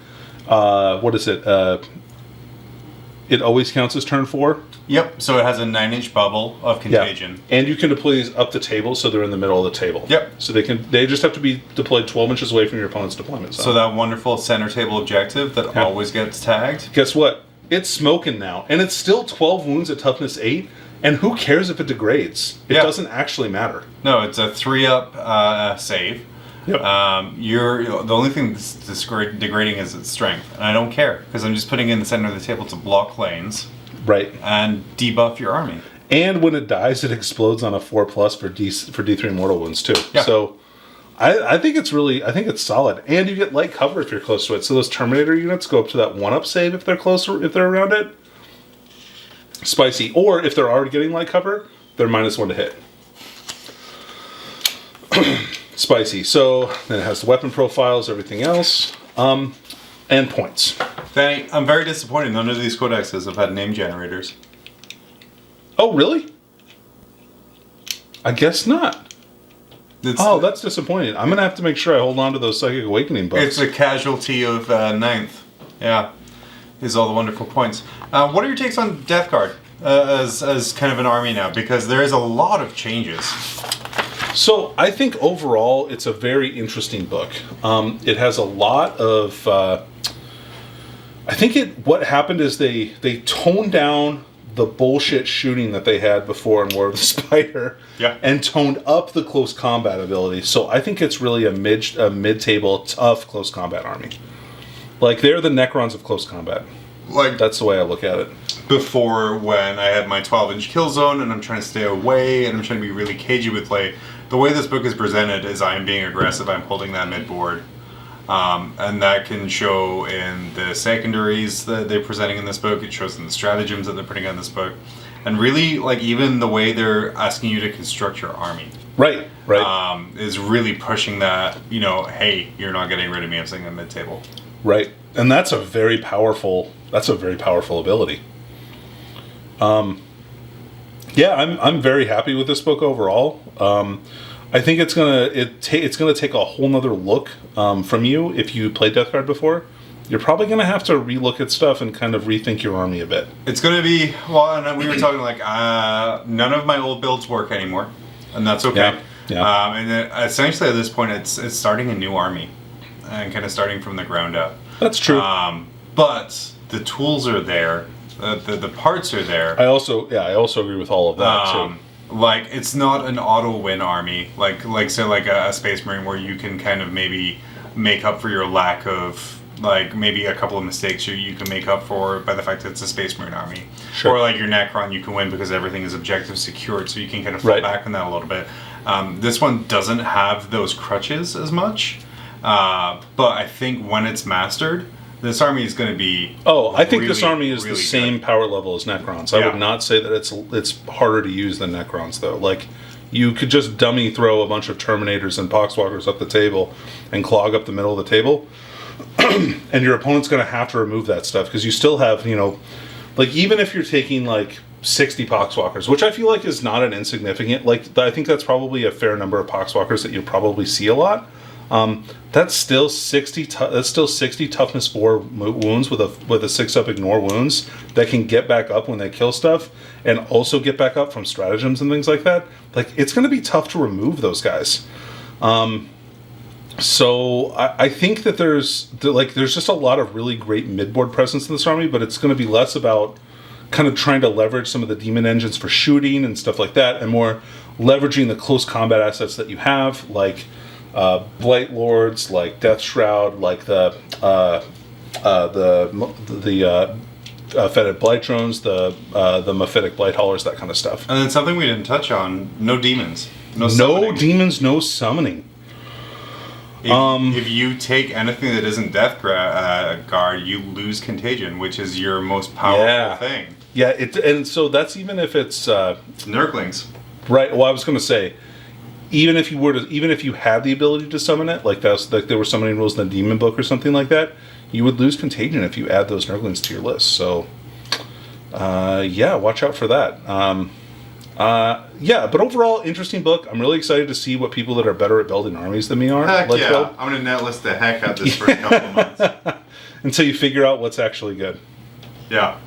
Speaker 1: it always counts as turn 4.
Speaker 2: Yep. So it has a 9-inch bubble of contagion.
Speaker 1: Yeah. And you can deploy these up the table, so they're in the middle of the table.
Speaker 2: Yep.
Speaker 1: So they just have to be deployed 12 inches away from your opponent's deployment zone.
Speaker 2: So that wonderful center table objective that always gets tagged.
Speaker 1: Guess what? It's smoking now, and it's still 12 wounds at toughness 8. And who cares if it degrades? It doesn't actually matter.
Speaker 2: No, it's a 3-up save.
Speaker 1: Yep.
Speaker 2: The only thing that's degrading is its strength, and I don't care because I'm just putting it in the center of the table to block lanes,
Speaker 1: right,
Speaker 2: and debuff your army.
Speaker 1: And when it dies, it explodes on a 4+ for D3 mortal wounds too.
Speaker 2: Yeah.
Speaker 1: So, I think it's solid, and you get light cover if you're close to it. So those Terminator units go up to that 1-up save if they're closer, if they're around it. Spicy, or if they're already getting light cover, they're -1 to hit. Spicy. So then it has the weapon profiles, everything else, and points.
Speaker 2: Danny, I'm very disappointed. None of these codexes have had name generators.
Speaker 1: Oh, really? I guess not. That's disappointing. I'm gonna have to make sure I hold on to those Psychic Awakening books.
Speaker 2: It's a casualty of 9th. Yeah, is all the wonderful points. What are your takes on Death Guard as kind of an army now? Because there is a lot of changes.
Speaker 1: So I think overall it's a very interesting book. It has a lot of. I think what happened is they toned down the bullshit shooting that they had before in War of the Spider, and toned up the close combat ability. So I think it's really a mid-table tough close combat army. Like they're the Necrons of close combat. Like that's the way I look at it.
Speaker 2: Before, when I had my 12-inch kill zone and I'm trying to stay away and I'm trying to be really cagey with play, the way this book is presented is I'm being aggressive, I'm holding that mid-board. And that can show in the secondaries that they're presenting in this book, it shows in the stratagems that they're putting on this book. And really, like, even the way they're asking you to construct your army.
Speaker 1: Right.
Speaker 2: Is really pushing that, hey, you're not getting rid of me, I'm sitting at mid-table.
Speaker 1: Right. And that's a very powerful ability. I'm very happy with this book overall. I think it's gonna take a whole nother look from you if you played Death Guard before. You're probably gonna have to relook at stuff and kind of rethink your army a bit.
Speaker 2: It's gonna be and we were talking like none of my old builds work anymore, and that's okay.
Speaker 1: Yeah.
Speaker 2: And essentially at this point, it's starting a new army and kind of starting from the ground up.
Speaker 1: That's true.
Speaker 2: But the tools are there, the parts are there.
Speaker 1: I also agree with all of that too.
Speaker 2: Like, it's not an auto-win army, like say, like a Space Marine where you can kind of maybe make up for your lack of, like, maybe a couple of mistakes you can make up for by the fact that it's a Space Marine army.
Speaker 1: Sure.
Speaker 2: Or, like, your Necron, you can win because everything is objective secured, so you can kind of fall back on that a little bit. This one doesn't have those crutches as much, but I think when it's mastered, this army is going to be.
Speaker 1: I think this army is the same power level as Necrons. I would not say that it's harder to use than Necrons, though. Like, you could just dummy throw a bunch of Terminators and Poxwalkers up the table and clog up the middle of the table, and your opponent's going to have to remove that stuff because you still have, like, even if you're taking like 60 Poxwalkers, which I feel like is not an insignificant. Like, I think that's probably a fair number of Poxwalkers that you probably see a lot. That's still 60. That's still 60 toughness 4 wounds with a 6-up ignore wounds that can get back up when they kill stuff, and also get back up from stratagems and things like that. Like, it's going to be tough to remove those guys. So I think that there's just a lot of really great midboard presence in this army, but it's going to be less about kind of trying to leverage some of the demon engines for shooting and stuff like that, and more leveraging the close combat assets that you have, like Blight Lords, like Death Shroud, like the Fetid Blight Drones, the Mephitic Blight Haulers, that kind of stuff.
Speaker 2: And then something we didn't touch on: no demons,
Speaker 1: no demons, no summoning.
Speaker 2: If you take anything that isn't Death Guard, you lose Contagion, which is your most powerful thing.
Speaker 1: Yeah, and so that's even if it's
Speaker 2: Nurglings.
Speaker 1: Right. Well, I was going to say, even if you had the ability to summon it, like there were summoning rules in the Demon Book or something like that, you would lose Contagion if you add those Nurglings to your list. So, watch out for that. But overall, interesting book. I'm really excited to see what people that are better at building armies than me are.
Speaker 2: Heck yeah. Build. I'm going to netlist the heck out this first couple of months.
Speaker 1: Until you figure out what's actually good.
Speaker 2: Yeah.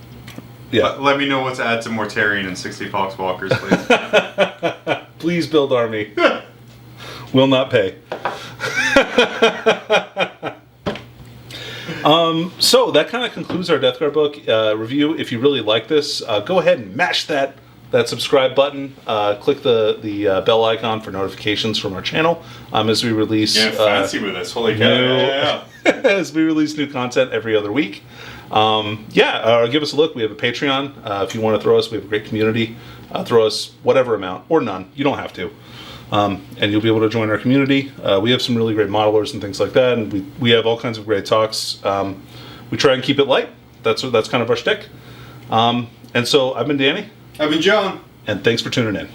Speaker 1: Yeah.
Speaker 2: Let me know what to add to Mortarion and 60 Foxwalkers, please.
Speaker 1: Please build army. Will not pay. So that kind of concludes our Death Guard book review. If you really like this, go ahead and mash that subscribe button. Click the bell icon for notifications from our channel as we release.
Speaker 2: Yeah, fancy with this. Holy cow!
Speaker 1: As we release new content every other week. Give us a look. We have a Patreon. If you want to throw us, we have a great community. Throw us whatever amount or none. You don't have to. And you'll be able to join our community. We have some really great modelers and things like that, and we have all kinds of great talks. We try and keep it light. That's kind of our shtick. And so I've been Danny.
Speaker 2: I've been John.
Speaker 1: And thanks for tuning in.